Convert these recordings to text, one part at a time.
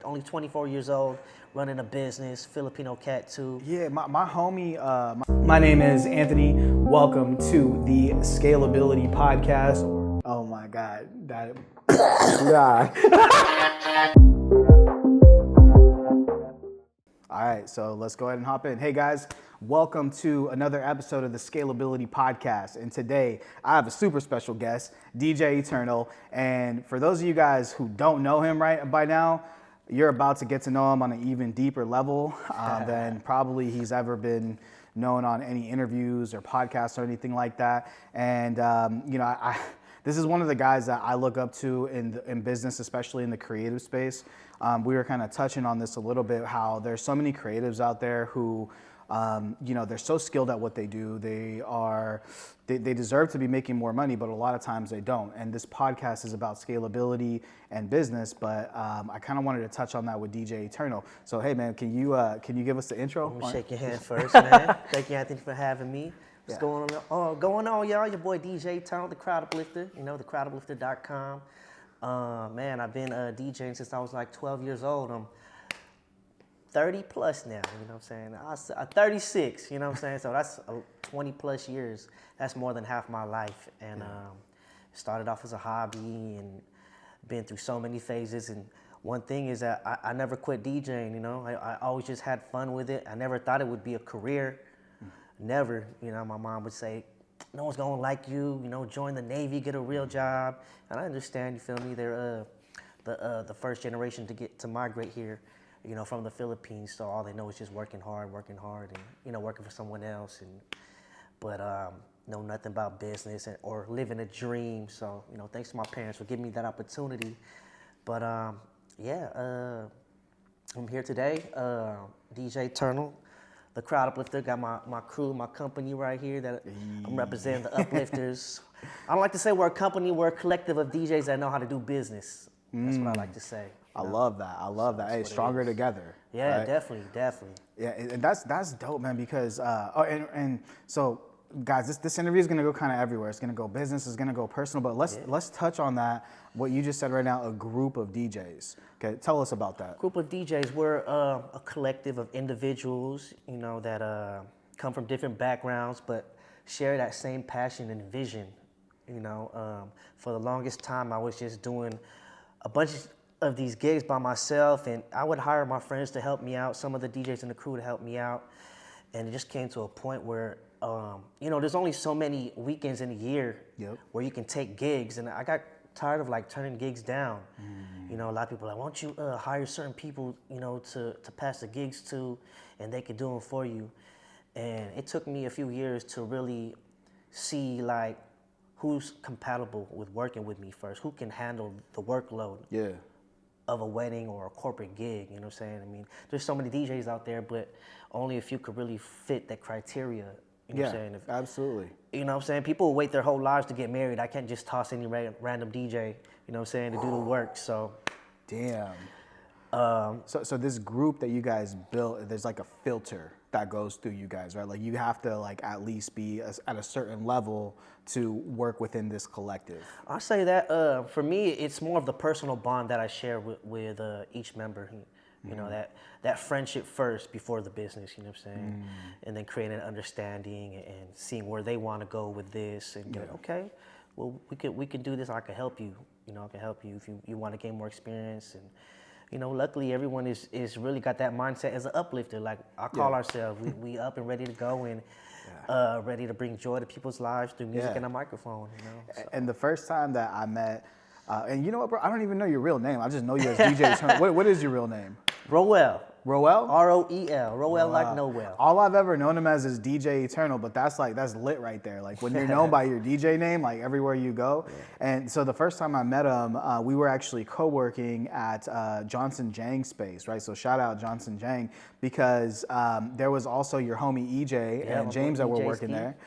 only 24 years old, running a business, Filipino cat too. Yeah, my homie, my name is Anthony. Welcome to the Scalability Podcast. Oh my God, that, God. All right, so let's go ahead and hop in. Hey guys, welcome to another episode of the Scalability Podcast. And today I have a super special guest, DJ Eternal. And for those of you guys who don't know him right by now, you're about to get to know him on an even deeper level than probably he's ever been known on any interviews or podcasts or anything like that. And this is one of the guys that I look up to in business, especially in the creative space. We were kind of touching on this a little bit, how there's so many creatives out there who, they're so skilled at what they do. They deserve to be making more money, but a lot of times they don't. And this podcast is about scalability and business, but I kind of wanted to touch on that with DJ Eternal. So hey man, can you give us the intro? Let me shake your hand first, man. Thank you, Anthony, for having me. What's going on, y'all? Your boy DJ Eternal, the Crowd Uplifter. thecrowduplifter.com. Man, I've been DJing since I was like 12 years old. I'm 30 plus now, you know what I'm saying? I'm 36, you know what I'm saying? So that's 20 plus years. That's more than half my life. And started off as a hobby and been through so many phases. And one thing is that I never quit DJing, you know? I always just had fun with it. I never thought it would be a career. Never. You know, my mom would say, no one's gonna like you, join the Navy, get a real job. And I understand, you feel me? They're the first generation to migrate here, from the Philippines. So all they know is just working hard and, working for someone else. But know nothing about business or living a dream. So, thanks to my parents for giving me that opportunity. But I'm here today, DJ Eternal, the Crowd Uplifter. Got my crew, my company right here that I'm representing, the Uplifters. I don't like to say we're a company, we're a collective of DJs that know how to do business. That's what I like to say. I love that. Hey, stronger together. Yeah, right? definitely. Yeah, and that's dope, man, because, so guys, this interview is gonna go kind of everywhere. It's gonna go business, it's gonna go personal, but let's touch on that, what you just said right now, a group of DJs. Okay, tell us about that. Group of DJs, we're a collective of individuals, that come from different backgrounds, but share that same passion and vision. For the longest time, I was just doing a bunch of these gigs by myself, and I would hire my friends to help me out, some of the DJs in the crew to help me out, and it just came to a point where, there's only so many weekends in a year where you can take gigs, and I got tired of turning gigs down. A lot of people are like, why don't you hire certain people, to pass the gigs to, and they can do them for you. And it took me a few years to really see who's compatible with working with me first, who can handle the workload of a wedding or a corporate gig, you know what I'm saying? I mean, there's so many DJs out there, but only a few could really fit that criteria. You know what I'm saying? Absolutely. You know what I'm saying? People will wait their whole lives to get married. I can't just toss any random DJ, you know what I'm saying, to do the work, so. Damn. So this group that you guys built, there's a filter that goes through you guys, right? You have to at least be at a certain level to work within this collective. I say that for me, it's more of the personal bond that I share with each member. That friendship first before the business, you know what I'm saying? And then creating an understanding and seeing where they want to go with this and be like, okay, well, we can do this. I can help you. I can help you if you want to gain more experience. And luckily everyone is really got that mindset as an uplifter. Like I call ourselves, we up and ready to go and ready to bring joy to people's lives through music and a microphone. So. And the first time that I met, and you know what, bro? I don't even know your real name. I just know you as DJ Eternal. What is your real name? Roel. Roel? R-O-E-L. Roel like Noel. All I've ever known him as is DJ Eternal, but that's lit right there. When you're known by your DJ name, everywhere you go. Yeah. And so the first time I met him, we were actually co-working at Johnson Jang Space, right? So shout out Johnson Jang, because there was also your homie EJ and James that were working there.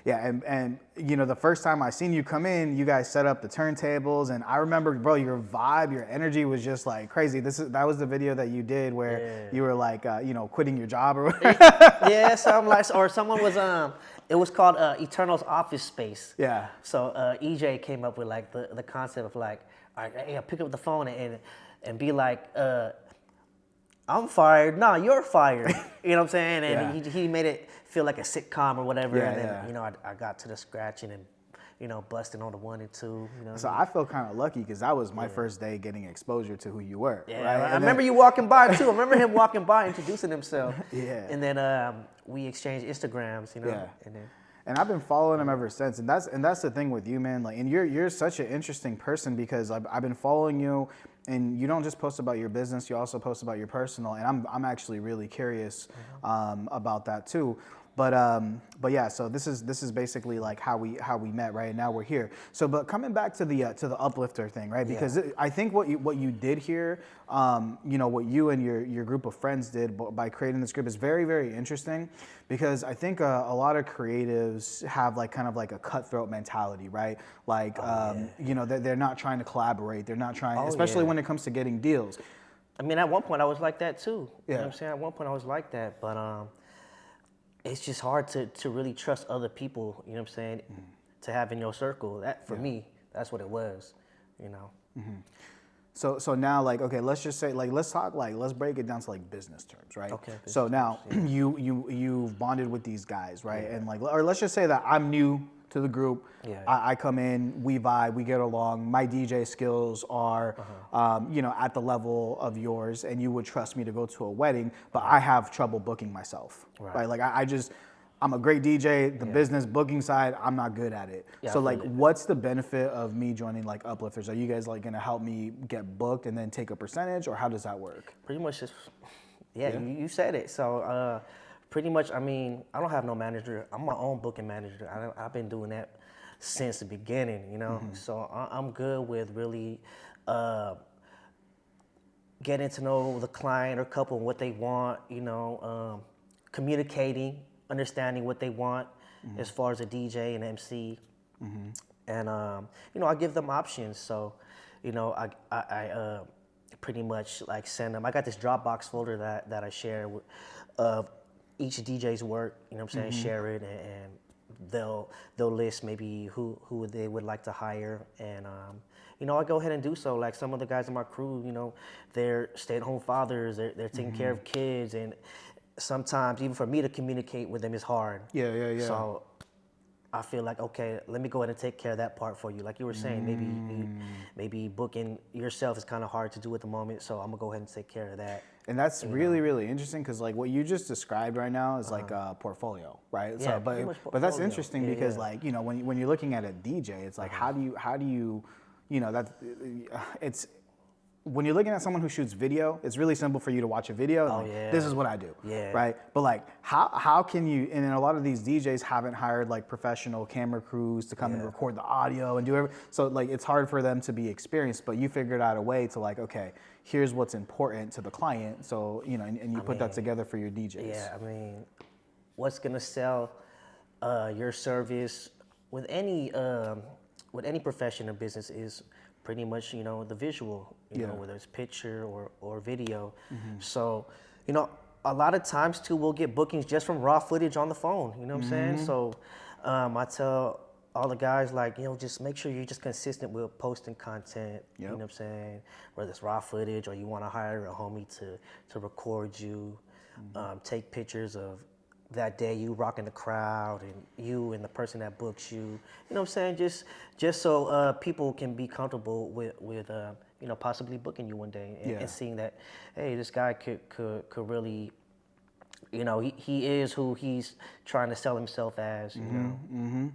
Yeah, and the first time I seen you come in, you guys set up the turntables, and I remember, bro, your vibe, your energy was just crazy. That was the video that you did where you were quitting your job or whatever. Yeah, something or someone was it was called Eternal's Office Space. Yeah. So EJ came up with the concept of all right, pick up the phone and and be like, I'm fired. No, you're fired. You know what I'm saying? And he made it feel like a sitcom or whatever. Yeah, and then, yeah. you know, I got to the scratching and, you know, busting on the 1 and 2. You know. So I feel kind of lucky because that was my first day getting exposure to who you were. Yeah, right? I remember you walking by too. I remember him walking by, introducing himself. Yeah. And then we exchanged Instagrams, you know. Yeah. And then, And I've been following him ever since, and that's the thing with you, man. Like, and you're such an interesting person because I've been following you, and you don't just post about your business, you also post about your personal, and I'm actually really curious about that too. But yeah, so this is basically like how we met, right? And now we're here. So, but coming back to the Uplifter thing, right? Because I think what you did here, you know, what you and your group of friends did by creating this group is very, very interesting, because I think a lot of creatives have like kind of like a cutthroat mentality, right? Like, you know, they're not trying to collaborate, they're not trying, especially when it comes to getting deals. I mean, at one point I was like that too. Yeah. You know what I'm saying? At one point I was like that, but it's just hard to really trust other people, you know what I'm saying, to have in your circle. That, for me, that's what it was, you know. So now, like, okay, let's just say, like, let's break it down to like business terms, right? Okay. So now you've bonded with these guys, right? And like, or let's just say that I'm new to the group. Yeah. I come in, we vibe, we get along. My DJ skills are, you know, at the level of yours, and you would trust me to go to a wedding, but I have trouble booking myself, right? Like, I'm a great DJ. The business booking side, I'm not good at it. Yeah, so like, what's the benefit of me joining like Uplifters? Are you guys like gonna help me get booked and then take a percentage, or how does that work? Pretty much just, you said it. So pretty much, I mean, I don't have no manager. I'm my own booking manager. I've been doing that since the beginning, you know. So I'm good with really getting to know the client or couple and what they want, you know, communicating, understanding what they want as far as a DJ and MC. And, you know, I give them options. So, you know, I pretty much like send them. I got this Dropbox folder that I share with, of each DJ's work, you know what I'm saying, share it, and they'll list maybe who they would like to hire. And, you know, I go ahead and do so. Like some of the guys in my crew, you know, they're stay-at-home fathers, they're taking care of kids, and sometimes even for me to communicate with them is hard. Yeah. So I feel like, okay, let me go ahead and take care of that part for you. Like you were saying, maybe booking yourself is kind of hard to do at the moment, so I'm gonna go ahead and take care of that. And that's really, really interesting, because like what you just described right now is like a portfolio, right? Yeah, so, pretty much but that's portfolio. interesting because like, you know, when you're looking at a DJ, it's like how do you, you know, that it's. When you're looking at someone who shoots video, it's really simple for you to watch a video and this is what I do, right? But like, how can you, and then a lot of these DJs haven't hired like professional camera crews to come and record the audio and do everything. So like, it's hard for them to be experienced, but you figured out a way to like, okay, here's what's important to the client. So, you know, and you put that together for your DJs. Yeah, I mean, what's gonna sell your service with any profession or business is pretty much, you know, the visual, you know, whether it's picture or video. So, you know, a lot of times too, we'll get bookings just from raw footage on the phone, you know what I'm saying? So I tell all the guys, like, you know, just make sure you're just consistent with posting content, you know what I'm saying? Whether it's raw footage or you want to hire a homie to record you, take pictures of that day you rocking the crowd and you and the person that books you, you know what I'm saying? Just so people can be comfortable with you know, possibly booking you one day and seeing that, hey, this guy could really, you know, he is who he's trying to sell himself as, you know.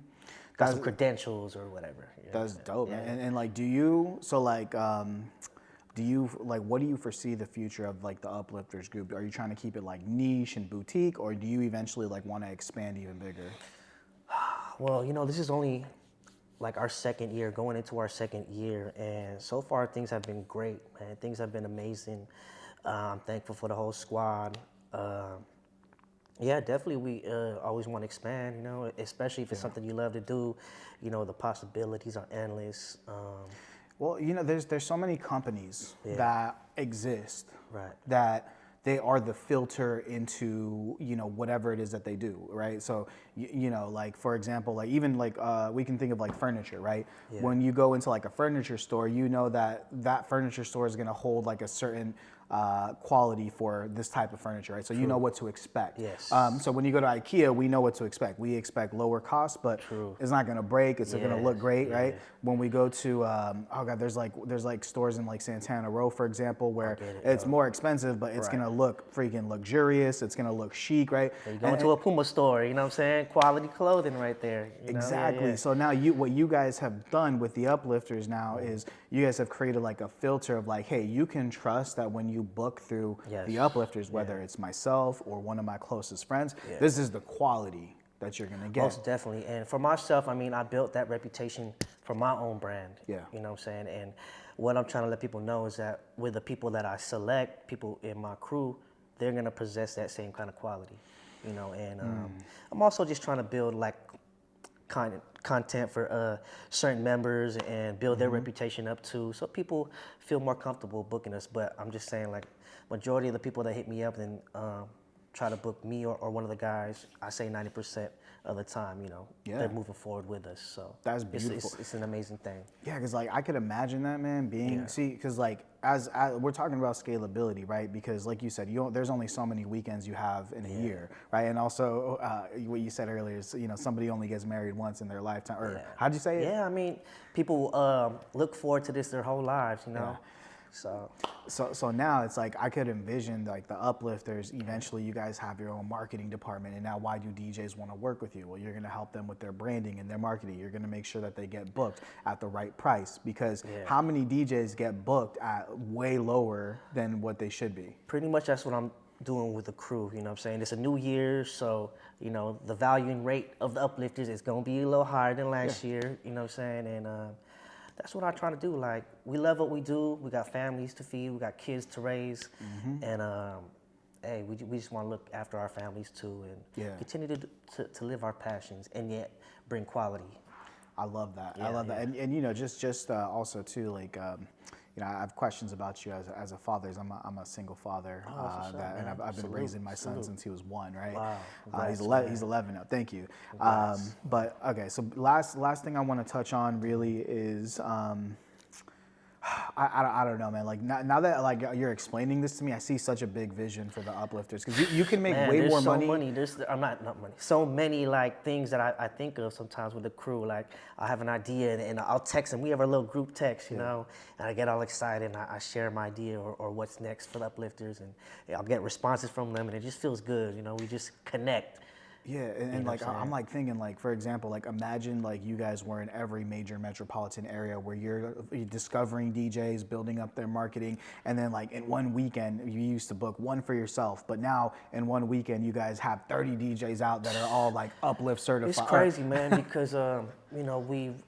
Got some credentials or whatever. You know That's dope, man. And like, do you like, what do you foresee the future of like the Uplifters group? Are you trying to keep it like niche and boutique, or do you eventually like want to expand even bigger? Well, you know, this is only like our second year, going into our second year, and so far things have been great, man. Things have been amazing. I'm thankful for the whole squad. Yeah, definitely we always want to expand, you know, especially if it's something you love to do. You know, the possibilities are endless. Well, you know, there's so many companies that exist that they are the filter into, you know, whatever it is that they do, right? So, you know, like for example, like even like we can think of like furniture, right? Yeah. When you go into like a furniture store, you know that that furniture store is going to hold like a certain quality for this type of furniture, right? So you know what to expect. Yes. So when you go to IKEA, we know what to expect. We expect lower costs, but it's not going to break. It's going to look great, right? When we go to oh god, there's like stores in like Santana Row, for example, where it's more expensive, but it's going to look freaking luxurious. It's going to look chic, right? So you go into a Puma store, you know what I'm saying? Quality clothing right there. You know? Exactly. So now what you guys have done with the Uplifters now is you guys have created like a filter of like, hey, you can trust that when you book through the Uplifters, whether it's myself or one of my closest friends, this is the quality that you're gonna get. Most definitely. And for myself, I mean, I built that reputation for my own brand. Yeah. You know what I'm saying? And what I'm trying to let people know is that with the people that I select, people in my crew, they're gonna possess that same kind of quality. You know, and I'm also just trying to build like content for certain members and build their reputation up too, so people feel more comfortable booking us. But I'm just saying, like, majority of the people that hit me up and try to book me or one of the guys, I say 90% of the time, you know, they're moving forward with us. So that's beautiful. It's an amazing thing. Yeah, because like I could imagine that, man, being see, because like as we're talking about scalability, right? Because like you said, there's only so many weekends you have in a year, right? And also what you said earlier is, you know, somebody only gets married once in their lifetime. Or how'd you say it? Yeah, I mean, people look forward to this their whole lives, you know. So now it's like I could envision like the Uplifters. Eventually, you guys have your own marketing department, and now why do DJs want to work with you? Well, you're going to help them with their branding and their marketing. You're going to make sure that they get booked at the right price, because how many DJs get booked at way lower than what they should be? Pretty much that's what I'm doing with the crew. You know what I'm saying? It's a new year, so you know the valuing rate of the Uplifters is going to be a little higher than last year. You know what I'm saying? And that's what I try to do. Like, we love what we do. We got families to feed. We got kids to raise. And, hey, we just want to look after our families, too, and continue to live our passions and yet bring quality. I love that. I love that. And you know, just also, too, like, you know, I have questions about you as a father. I'm a single father, and I've been raising my son since he was 1, right? Wow. He's 11 now. Thank you. But okay, so last thing I want to touch on really is I don't know, man. Like now that like you're explaining this to me, I see such a big vision for the Uplifters, because you can make way more money. I'm not money. So many like things that I think of sometimes with the crew. Like I have an idea and I'll text them. We have our little group text, you know, and I get all excited and I share my idea or what's next for the Uplifters, and I'll get responses from them, and it just feels good. You know, we just connect. Yeah, and like I'm like thinking, like, for example, like imagine like you guys were in every major metropolitan area where you're discovering DJs, building up their marketing, and then like in one weekend you used to book one for yourself, but now in one weekend you guys have 30 DJs out that are all like Uplift certified. It's crazy, man, because you know, we've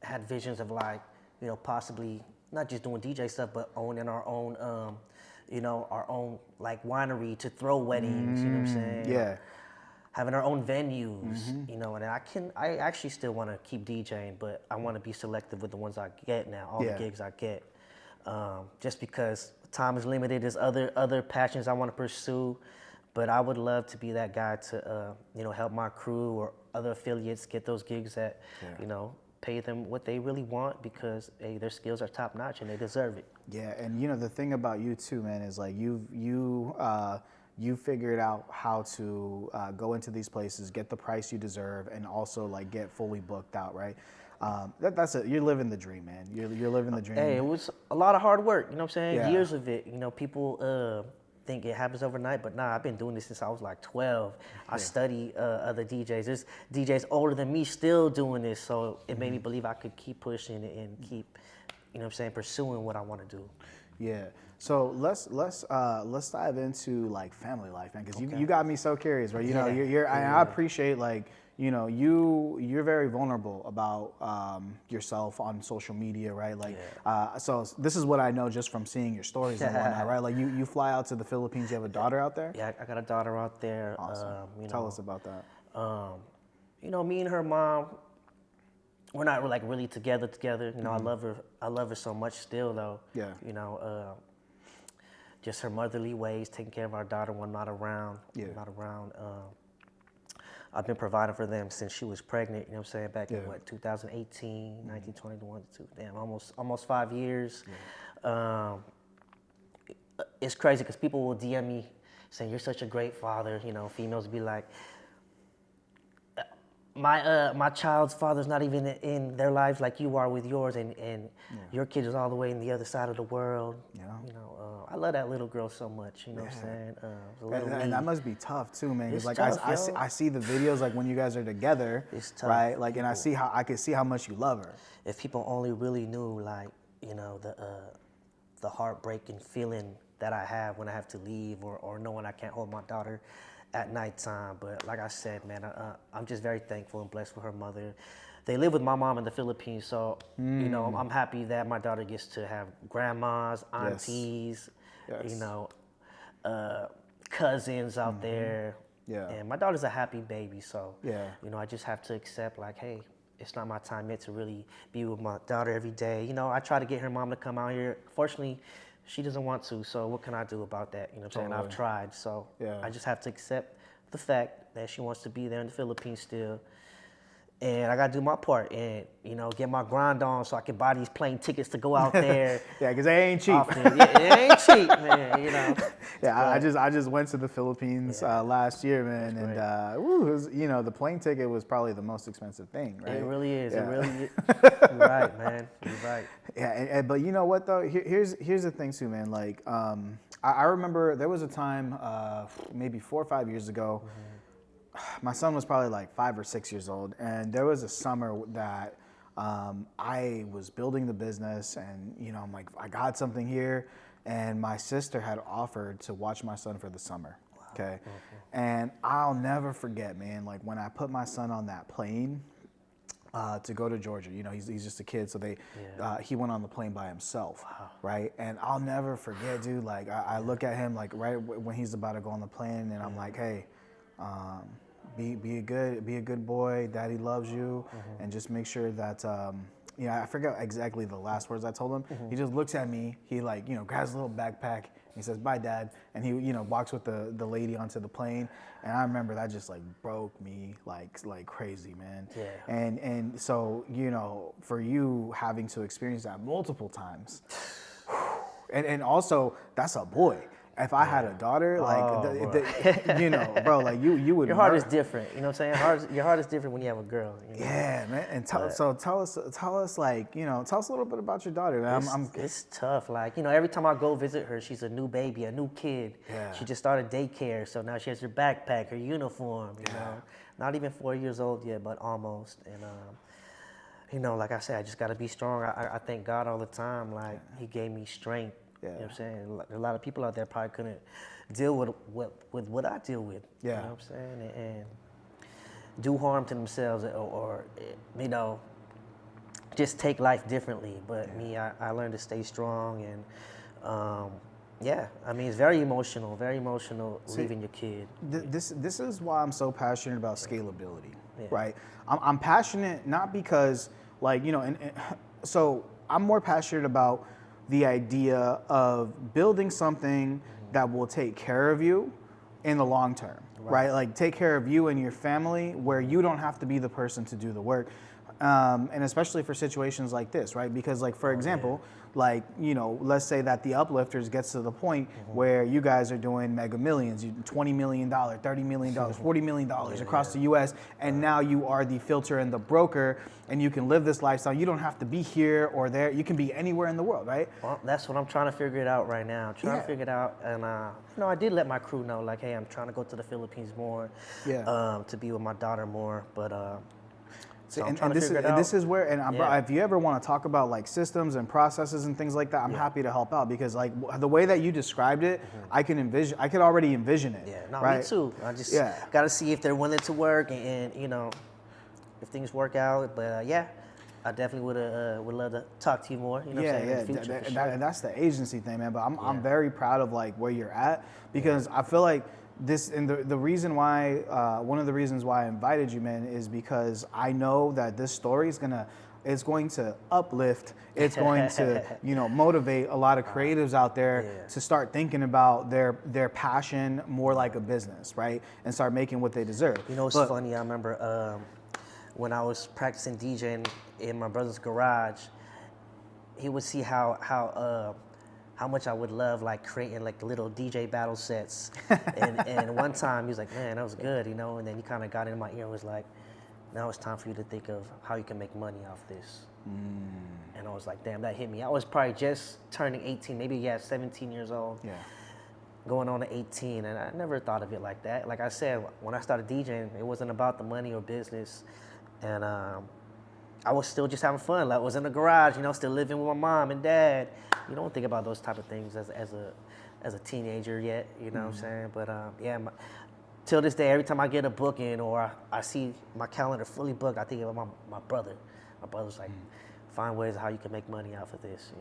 had visions of like, you know, possibly not just doing DJ stuff, but owning our own you know, our own like winery to throw weddings, you know what I'm saying? Yeah. Having our own venues, you know, and I actually still want to keep DJing, but I want to be selective with the ones I get now, all the gigs I get. Just because time is limited, there's other passions I want to pursue, but I would love to be that guy to, you know, help my crew or other affiliates get those gigs that, you know, pay them what they really want, because hey, their skills are top notch and they deserve it. Yeah, and you know the thing about you too, man, is like you figured out how to go into these places, get the price you deserve, and also like get fully booked out, right? That's it. You're living the dream, man. You're living the dream. Hey, it was a lot of hard work. You know what I'm saying? Yeah. Years of it. You know, people think it happens overnight, but nah, I've been doing this since I was like 12. I study other DJs. There's DJs older than me still doing this, so it made me believe I could keep pushing and keep, you know what I'm saying, pursuing what I want to do. Yeah. So let's dive into like family life, man, because you got me so curious, right? You know, I appreciate like, you know, you're very vulnerable about yourself on social media, right? Like, so this is what I know just from seeing your stories and whatnot, right? Like you fly out to the Philippines. You have a daughter out there? Yeah, I got a daughter out there. Awesome. You Tell know, us about that. You know, me and her mom, we're not like really together. You know, I love her so much still though. Yeah. You know, just her motherly ways, taking care of our daughter when I'm not around. Yeah. I've been providing for them since she was pregnant, you know what I'm saying, back in, Yeah. 2018, 19, 20, 22, damn, almost 5 years. It's crazy because people will DM me saying, you're such a great father, you know, females be like, my child's father's not even in their lives like you are with yours, and your kid is all the way in the other side of the world. Yeah. You know, I love that little girl so much, you know what I'm saying? And that must be tough too, man. Because It's like tough, I see the videos like when you guys are together, It's tough. right? Like, and I can see how much you love her. If people only really knew, like, you know, the heartbreaking feeling that I have when I have to leave, or knowing I can't hold my daughter at nighttime. But like I said, man, I'm just very thankful and blessed for her mother. They live with my mom in the Philippines, so you know, I'm happy that my daughter gets to have grandmas, aunties, Yes. you know, cousins out there. Yeah. And my daughter's a happy baby, so Yeah. you know, I just have to accept, like, hey, it's not my time yet to really be with my daughter every day. You know, I try to get her mom to come out here. Fortunately, she doesn't want to, so what can I do about that? You know what I'm saying? I've tried, so I just have to accept the fact that she wants to be there in the Philippines still. And I gotta do my part and, you know, get my grind on so I can buy these plane tickets to go out there. Yeah, because they ain't cheap. Often. Yeah, it ain't cheap, man, you know. Yeah, I just went to the Philippines last year, man, and it was, you know, the plane ticket was probably the most expensive thing, right? It really is. Yeah. It really is. You're right, man. You're right. Yeah, but you know what though? Here's the thing too, man. Like, I remember there was a time, maybe 4 or 5 years ago. My son was probably like 5 or 6 years old, and there was a summer that I was building the business, and you know, I'm like, I got something here, and my sister had offered to watch my son for the summer. Okay, and I'll never forget, man. Like when I put my son on that plane to go to Georgia, you know, he's just a kid, so he went on the plane by himself, right? And I'll never forget, dude. Like I look at him like right when he's about to go on the plane, and I'm like, hey. Be a good boy. Daddy loves you, and just make sure that you know, I forget exactly the last words I told him. He just looks at me. He like, you know, grabs a little backpack. He says, "Bye, Dad," and he, you know, walks with the lady onto the plane. And I remember that just like broke me like crazy, man. Yeah. And so, you know, for you having to experience that multiple times, and also that's a boy. If I had a daughter, like, you know, bro, like you would. Your heart is different, you know what I'm saying? Your heart is different when you have a girl. You know? Yeah, man. And tell us, like, you know, tell us a little bit about your daughter, man. It's tough. Like, you know, every time I go visit her, she's a new baby, a new kid. Yeah. She just started daycare, so now she has her backpack, her uniform. You know, not even 4 years old yet, but almost. And you know, like I said, I just got to be strong. I thank God all the time. Like, He gave me strength. Yeah. You know what I'm saying? A lot of people out there probably couldn't deal with what I deal with. Yeah. You know what I'm saying? And do harm to themselves or you know, just take life differently. But me, I learned to stay strong. And yeah, I mean, it's very emotional leaving your kid. This is why I'm so passionate about scalability, right? I'm passionate not because, like, you know, and so I'm more passionate about the idea of building something that will take care of you in the long term, right? Like take care of you and your family where you don't have to be the person to do the work. And especially for situations like this, right? Because like, for example, like, you know, let's say that the Uplifters gets to the point where you guys are doing mega millions, $20 million, $30 million, $40 million across the US. And now you are the filter and the broker, and you can live this lifestyle. You don't have to be here or there. You can be anywhere in the world, right? Well, that's what I'm trying to figure it out right now. I'm trying to figure it out. And, you know, I did let my crew know, like, hey, I'm trying to go to the Philippines more, to be with my daughter more. But, so and this is where, bro, if you ever want to talk about like systems and processes and things like that, I'm happy to help out, because like the way that you described it, I could already envision it. Yeah, no, right? me too. I just got to see if they're willing to work and you know, if things work out. But I definitely would love to talk to you more. You know what I'm saying? In the future, for sure. That's the agency thing, man. But I'm very proud of like where you're at, because I feel like this, and the reason why, one of the reasons why I invited you, man, is because I know that this story is gonna it's going to uplift, it's going to, motivate a lot of creatives out there to start thinking about their passion more like a business, right? And start making what they deserve. It's funny, I remember when I was practicing DJing in my brother's garage, he would see how much I would love like creating like little DJ battle sets. and one time he was like, man, that was good, and then he kind of got in my ear and was like, now it's time for you to think of how you can make money off this. And I was like, damn, that hit me. I was probably just turning 18, maybe 17 years old. Yeah. Going on to 18, and I never thought of it like that. Like I said, when I started DJing, it wasn't about the money or business. And I was still just having fun. Like I was in the garage, still living with my mom and dad. You don't think about those type of things as a teenager yet, you know what I'm saying? But till this day, every time I get a booking or I see my calendar fully booked, I think about my brother. My brother's like, find ways of how you can make money off of this,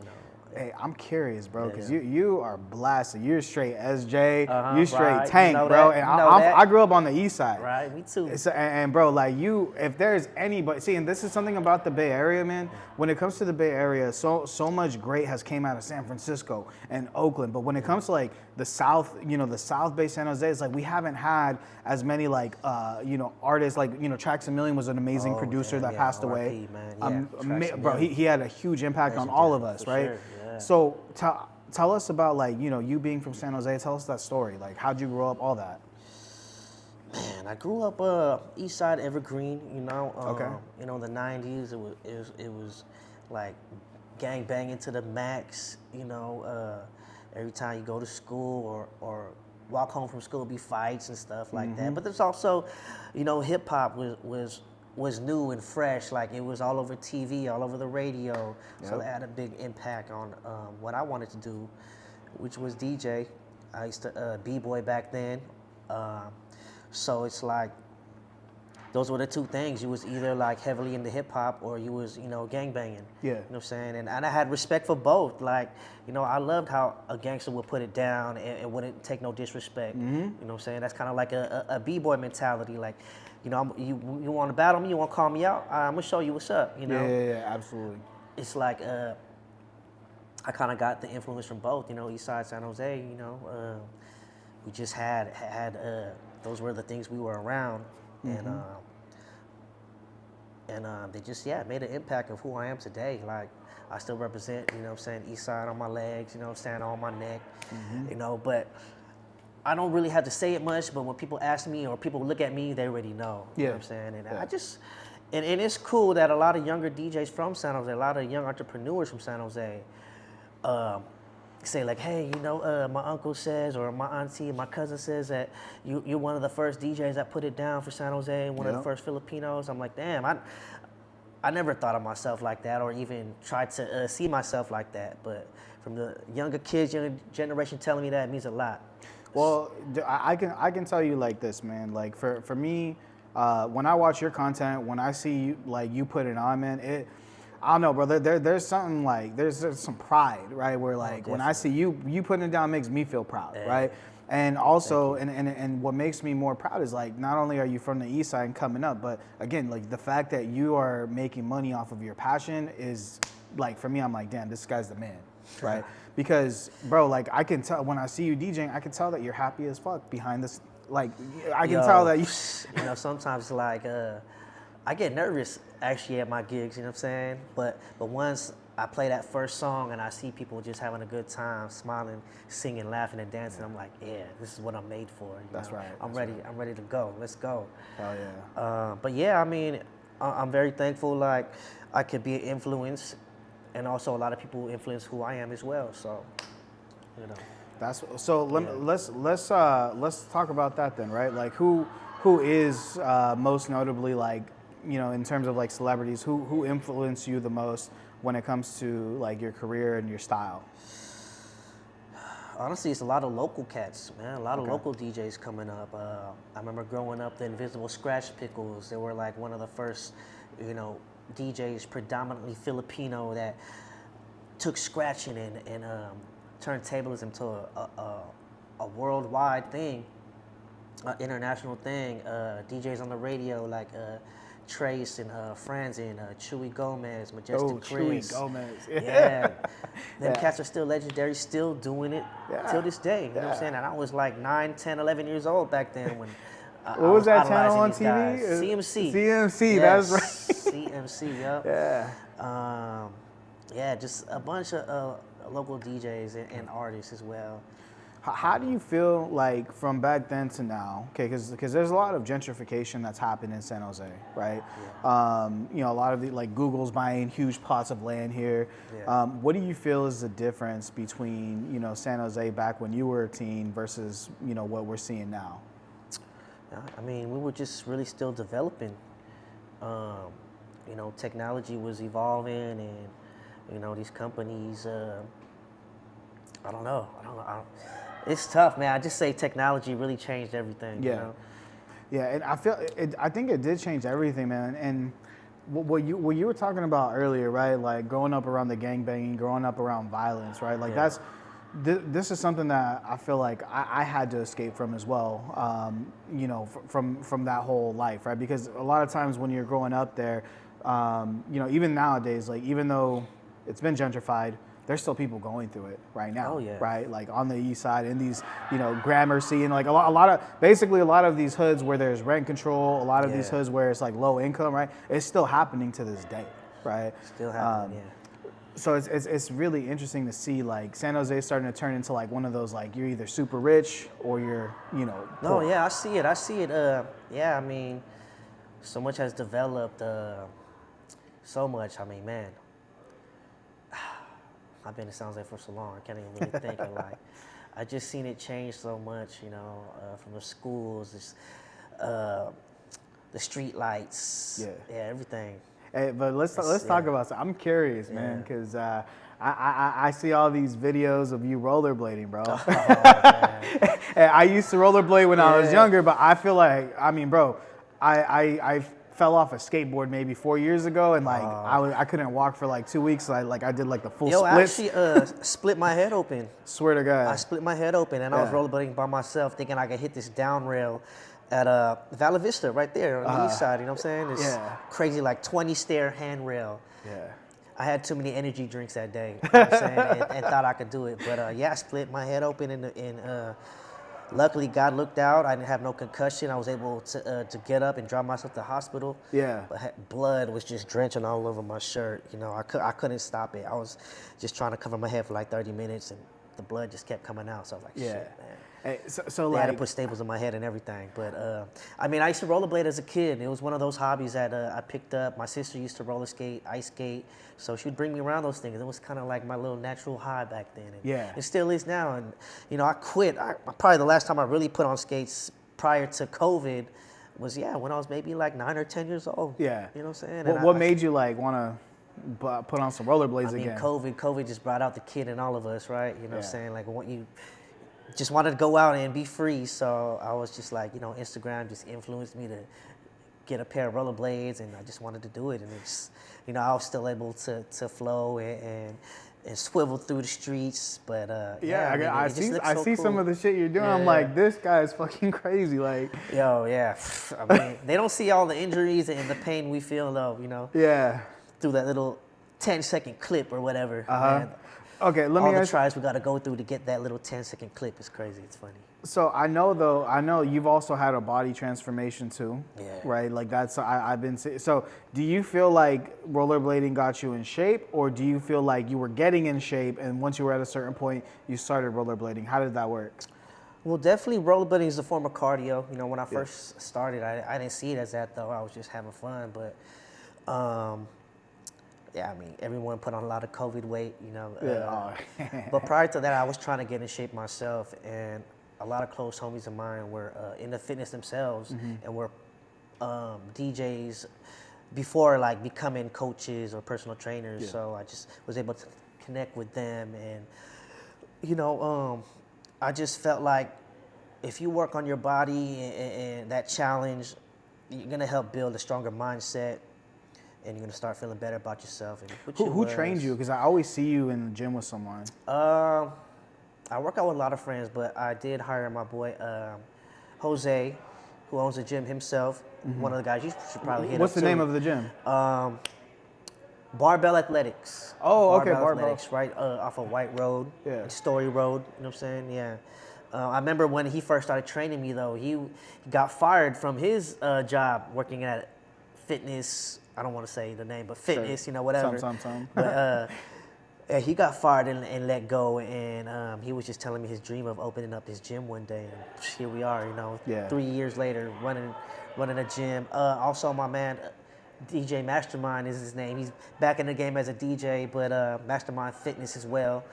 Hey, I'm curious, bro, because you are blasted. You're straight SJ, you straight Tank, bro. And I grew up on the east side. Right, me too. And bro, like if there's anybody, see, and this is something about the Bay Area, man. When it comes to the Bay Area, so much great has came out of San Francisco and Oakland. But when it comes to like the South, the South Bay San Jose, it's like we haven't had as many like artists. Like Trax a Million was an amazing producer that passed away. Man. Bro, he had a huge impact on all of us, right? Sure. Yeah. So tell us about like you being from San Jose. Tell us that story. Like how'd you grow up? All that. Man, I grew up East Side Evergreen. Okay. The '90s. It was like gang banging to the max. Every time you go to school or walk home from school, be fights and stuff like that. But there's also, hip hop was new and fresh. Like it was all over TV, all over the radio. Yep. So it had a big impact on what I wanted to do, which was DJ. I used to b-boy back then. So it's like those were the two things. You was either like heavily into hip hop or you was gang banging. Yeah. You know what I'm saying? And I had respect for both. Like I loved how a gangster would put it down and wouldn't take no disrespect. You know what I'm saying? That's kind of like a b-boy mentality. Like you want to battle me, you want to call me out, I'm gonna show you what's up. Yeah, absolutely. It's like I kind of got the influence from both. East Side San Jose. We just had those were the things we were around, and they just made an impact of who I am today. Like I still represent, East Side on my legs, stand on my neck, but I don't really have to say it much, but when people ask me or people look at me, they already know. You know what I'm saying? And I just, and it's cool that a lot of younger DJs from San Jose, a lot of young entrepreneurs from San Jose, say like, hey, my uncle says, or my auntie, my cousin says that you're one of the first DJs that put it down for San Jose, one of the first Filipinos. I'm like, damn, I never thought of myself like that or even tried to see myself like that. But from the younger kids, younger generation telling me that, it means a lot. Well, I can tell you like this, man. Like for me, when I watch your content, when I see you put it on, man, I don't know, brother. There's something like there's some pride, right? Where like when I see you putting it down, makes me feel proud, right? And also, and what makes me more proud is like not only are you from the East Side and coming up, but again, like the fact that you are making money off of your passion is like for me, I'm like, damn, this guy's the man, right? Because, bro, like I can tell when I see you DJing, I can tell that you're happy as fuck behind this. Like I can tell that you. Sometimes like I get nervous actually at my gigs. You know what I'm saying? But once I play that first song and I see people just having a good time, smiling, singing, laughing, and dancing, I'm like, yeah, this is what I'm made for. That's right. I'm ready. Right. I'm ready to go. Let's go. Hell yeah. But yeah, I mean, I'm very thankful. Like I could be an influence. And also a lot of people influence who I am as well. So, That's so. Let's talk about that then, right? Like who is most notably like in terms of like celebrities who influence you the most when it comes to like your career and your style? Honestly, it's a lot of local cats, man. A lot of local DJs coming up. I remember growing up, the Invisible Scratch Pickles. They were like one of the first, DJs predominantly Filipino that took scratching and turned turntablism into a worldwide thing, international thing. DJs on the radio like Trace and Franz and Chewy Gomez, Oh, Majestic Chewy Chris. Gomez. Yeah. Them Yeah. cats are still legendary, still doing it Yeah. till this day. You know what Yeah. I'm saying? And I was like 9, 10, 11 years old back then when What I was that idolizing channel on these TV? guys. CMC. CMC, Yes, that's right. CMC, yup. Yeah. Yeah, just a bunch of local DJs and artists as well. How do you feel like from back then to now? Okay, because there's a lot of gentrification that's happened in San Jose, right? Yeah. You know, a lot of like Google's buying huge plots of land here. Yeah. What do you feel is the difference between, you know, San Jose back when you were a teen versus, you know, what we're seeing now? I mean, we were just really still developing. You know, technology was evolving, and you know, these companies. I don't know. It's tough, man. I just say technology really changed everything. Yeah. You know? Yeah, and I think it did change everything, man. And what you were talking about earlier, right? Like growing up around the gangbanging, growing up around violence, right? Like Yeah. this is something that I feel like I had to escape from as well. You know, from that whole life, right? Because a lot of times when you're growing up there, you know, even nowadays, like even though it's been gentrified, there's still people going through it right now, Oh, yeah. right? Like on the east side, in these, you know, Gramercy, and like a lot of these hoods where there's rent control, a lot of these Yeah. hoods where it's like low income, right? It's still happening to this day, right? Still happening. Yeah. So it's really interesting to see like San Jose starting to turn into like one of those like you're either super rich or you're, you know, No, poor. yeah, I see it. Yeah, I mean, so much has developed. So much. I mean, man. I've been in San Jose for so long, I can't even really think of like, I just seen it change so much, you know, from the schools, the street lights, everything. Hey, but let's talk about. I'm curious, man, because I see all these videos of you rollerblading, bro. Oh, And I used to rollerblade when I was younger, but I feel like, I mean, bro, I fell off a skateboard maybe 4 years ago, and like I couldn't walk for like 2 weeks. So I did like the full splits. I actually split my head open. Swear to God. I split my head open, and I was rollerblading by myself, thinking I could hit this down rail at Valla Vista right there on the east side. You know what I'm saying? This crazy like 20 stair handrail. Yeah. I had too many energy drinks that day, you know what I'm saying, and thought I could do it. But I split my head open, and luckily God looked out. I didn't have no concussion. I was able to get up and drive myself to the hospital. Yeah. But blood was just drenching all over my shirt. You know, I couldn't stop it. I was just trying to cover my head for like 30 minutes, and the blood just kept coming out. So I was like, shit, man. Hey, so They had to like, put staples in my head and everything. But I mean, I used to rollerblade as a kid. It was one of those hobbies that I picked up. My sister used to roller skate, ice skate. So she would bring me around those things. It was kind of like my little natural high back then. And it still is now. And, you know, I quit. Probably the last time I really put on skates prior to COVID was, when I was maybe like 9 or 10 years old. Yeah. You know what I'm saying? what made you like want to put on some rollerblades I mean, again? COVID just brought out the kid in all of us, right? You know what I'm saying? Like, when you just wanted to go out and be free. So I was just like, you know, Instagram just influenced me to get a pair of rollerblades, and I just wanted to do it. And it's, you know, I was still able to flow and swivel through the streets. But I see cool. some of the shit you're doing. I'm like, this guy is fucking crazy. Like, yo, I mean, they don't see all the injuries and the pain we feel though, you know. Yeah. Through that little 10-second clip or whatever. Man. Okay, let all me the ask. tries we got to go through to get that little 10-second clip is crazy. It's funny. So I know you've also had a body transformation too, right? Like that's I've been so. Do you feel like rollerblading got you in shape, or do you feel like you were getting in shape and once you were at a certain point you started rollerblading? How did that work? Well, definitely rollerblading is a form of cardio. You know, when I first started, I didn't see it as that though. I was just having fun, but I mean, everyone put on a lot of COVID weight, you know. But prior to that, I was trying to get in shape myself, and a lot of close homies of mine were into fitness themselves and were DJs before like becoming coaches or personal trainers. So I just was able to connect with them, and you know, I just felt like if you work on your body and that challenge, you're gonna help build a stronger mindset. And you're gonna start feeling better about yourself. And who trained you? Because I always see you in the gym with someone. I work out with a lot of friends, but I did hire my boy Jose. who owns the gym himself. One of the guys you should probably hit What's up the name too. of the gym? Barbell Athletics. Oh, okay, Barbell. Athletics, right off of White Road, Yeah. and Story Road. You know what I'm saying? Yeah. I remember when he first started training me, though, he got fired from his job working at fitness. I don't want to say the name, but fitness, Sure. whatever. Some. But yeah, he got fired and let go, and he was just telling me his dream of opening up his gym one day. And here we are, Yeah. 3 years later, running a gym. Also, my man, DJ Mastermind is his name. He's back in the game as a DJ, but Mastermind Fitness as well.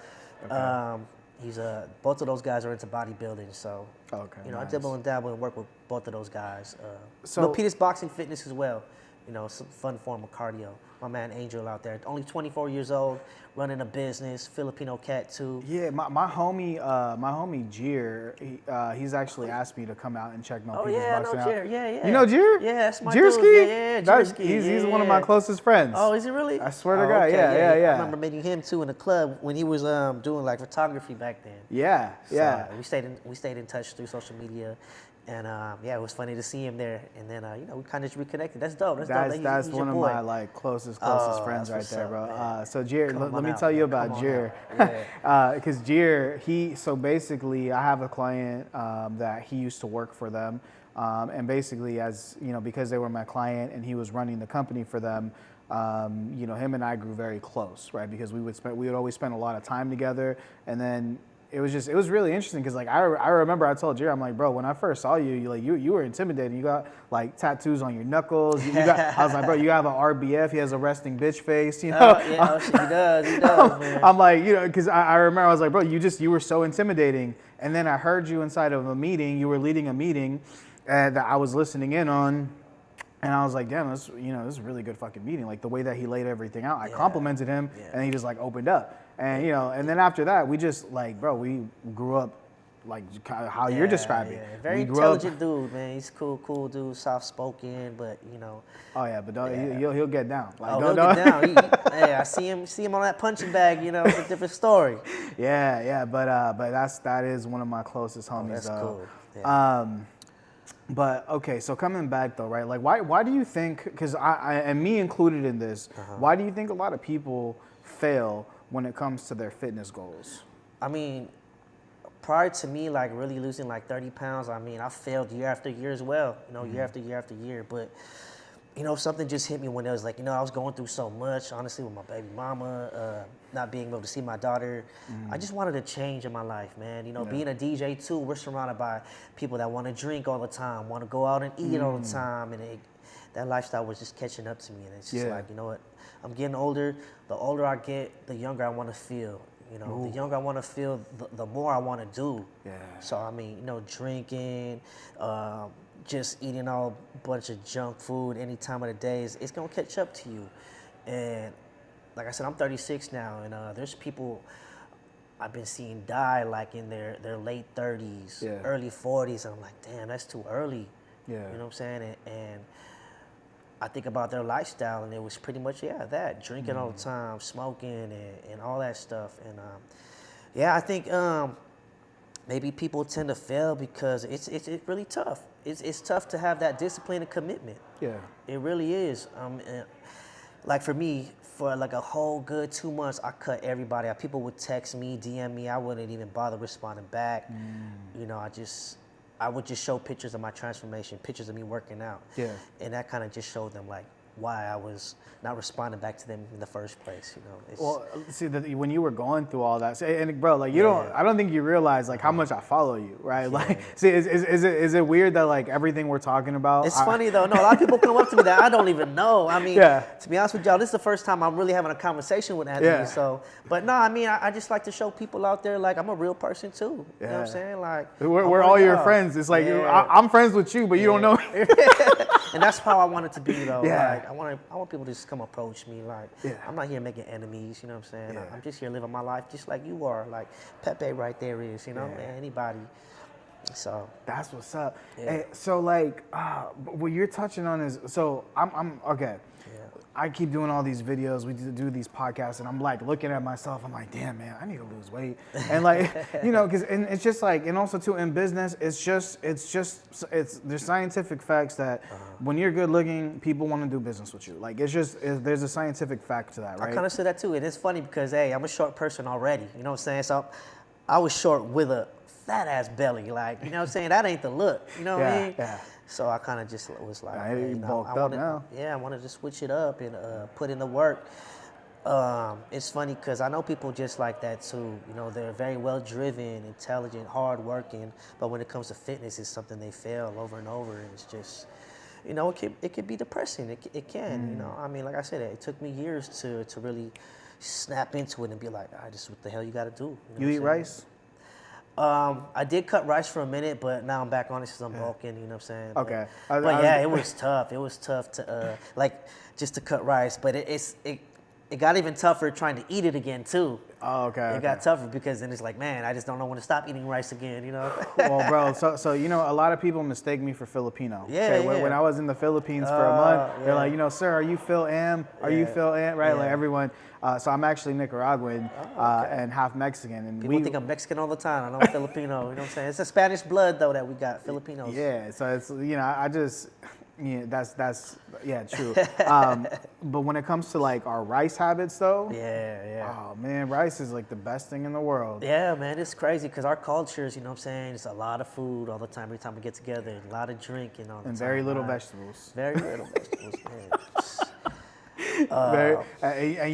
Okay. He's both of those guys are into bodybuilding, so Okay, I nice. dibble and dabble and work with both of those guys. So- Lopita's Boxing Fitness as well. Some fun form of cardio. My man Angel out there, only 24 years old, running a business, Filipino cat too. Yeah, my homie Jir, he's actually asked me to come out and check Oh Peter's yeah, I boxing know out. Jir. Yeah. You know Jir? Yeah, that's my Jirski? dude. Yeah, Jirski. He's one of my closest friends. Oh, is he really? I swear to Oh, God, okay, yeah. I remember meeting him too in the club when he was doing like photography back then. Yeah. So we stayed in touch through social media, and it was funny to see him there. And then we kind of just reconnected. That's dope. That's He's one your of boy. my like closest friends that's right what's there, up, bro. man. So Jir, Come let on me out, tell you man. about Come on Jir, out. because Jir, so basically I have a client that he used to work for them, and basically as because they were my client and he was running the company for them. Him and I grew very close, right? Because we would always spend a lot of time together, and then it was really interesting because like I remember I told Jerry, I'm like, bro, when I first saw you, you were intimidating. You got like tattoos on your knuckles. I was like, bro, you have an RBF. He has a resting bitch face. He does, man. I'm like, because I remember I was like, bro, you were so intimidating. And then I heard you inside of a meeting. You were leading a meeting that I was listening in on. And I was like, damn, this is a really good fucking meeting. Like the way that he laid everything out, I complimented him, and he just like opened up. And and then after that, we just like, bro, we grew up like how you're describing. Yeah. Very intelligent dude, man. He's cool dude, soft spoken, but Oh yeah, but he'll get down. Like, he'll get down. I see him on that punching bag. It's a different story. Yeah, but that is one of my closest homies. That's though. cool. Yeah. But okay, so coming back though, right? Like, why do you think? Because I and me included in this, why do you think a lot of people fail when it comes to their fitness goals? I mean, prior to me, like really losing like 30 pounds, I mean, I failed year after year as well. Year after year after year. But something just hit me when it was like, I was going through so much, honestly, with my baby mama, not being able to see my daughter. I just wanted a change in my life, man. Being a DJ too, we're surrounded by people that want to drink all the time, want to go out and eat all the time, and that lifestyle was just catching up to me. And it's just like, you know what? I'm getting older. The older I get, the younger I want to feel. The younger I want to feel, the more I want to do. Yeah. So I mean, drinking, just eating all bunch of junk food any time of the day it's gonna catch up to you. And like I said, I'm 36 now, and there's people I've been seeing die like in their late 30s, early 40s, and I'm like, damn, that's too early. Yeah. You know what I'm saying? And I think about their lifestyle, and it was pretty much that drinking all the time, smoking, and all that stuff. And I think maybe people tend to fail because it's really tough. It's tough to have that discipline and commitment. Yeah. It really is. Like for me, for like a whole good 2 months, I cut everybody out. People would text me, DM me. I wouldn't even bother responding back. I would just show pictures of my transformation, pictures of me working out. Yeah. And that kind of just showed them like why I was not responding back to them in the first place. Well, see, when you were going through all that, and bro, like I don't think you realize like how much I follow you, right? Like, see, is it weird that like everything we're talking about? It's funny though. No, a lot of people come up to me that I don't even know. I mean, Yeah. to be honest with y'all, this is the first time I'm really having a conversation with Anthony. Yeah. So, but no, I mean, I just like to show people out there like I'm a real person too. You know what I'm saying? Like we're all your friends. It's like I'm friends with you, but you don't know me. And that's how I want it to be though. Yeah. Like I want people to just come approach me. Like I'm not here making enemies. You know what I'm saying? Yeah. I'm just here living my life just like you are. Like Pepe right there is. Anybody. So that's what's up. Yeah. Hey, so like, what you're touching on is so I'm okay. Yeah. I keep doing all these videos, we do these podcasts, and I'm like looking at myself, I'm like, damn, man, I need to lose weight. And like, you know, because it's just like, and also too in business, there's scientific facts that when you're good looking, people want to do business with you. Like, there's a scientific fact to that, right? I kind of see that too. And it's funny because, hey, I'm a short person already. You know what I'm saying? So I was short with a fat ass belly. Like, you know what I'm saying? That ain't the look. You know what I mean? Yeah. So I kind of just was like, Yeah, hey, you you know, bulked I up wanted, now. yeah, I wanted to switch it up and put in the work. It's funny because I know people just like that too. You know, they're very well driven, intelligent, hardworking. But when it comes to fitness, it's something they fail over and over. And it's just, you know, it could be depressing. It can. You know, I mean, like I said, it took me years to really snap into it and be like, this is what the hell you got to do. You eat rice? I did cut rice for a minute, but now I'm back on it because I'm bulking, you know what I'm saying? Okay. But yeah, it was tough. It was tough to, just to cut rice. But it got even tougher trying to eat it again, too. Oh, okay. It got tougher because then it's like, man, I just don't know when to stop eating rice again, you know? Well, bro, so you know, a lot of people mistake me for Filipino. Yeah, Okay, yeah. When I was in the Philippines for a month, yeah. they're like, you know, sir, are you Phil Am? Are you Phil Am? Right, like Yeah. everyone. So I'm actually Nicaraguan and half Mexican, and People think I'm Mexican all the time. I know I'm Filipino, you know what I'm saying? It's a Spanish blood, though, that we got, Filipinos. Yeah, so it's, you know, I just, yeah, that's true. But when it comes to like our rice habits, though, Yeah. oh man, rice is like the best thing in the world. Yeah, man, it's crazy because our cultures, you know what I'm saying, it's a lot of food all the time, every time we get together, and a lot of drinking all the time. And very little right? vegetables. Very little vegetables, man.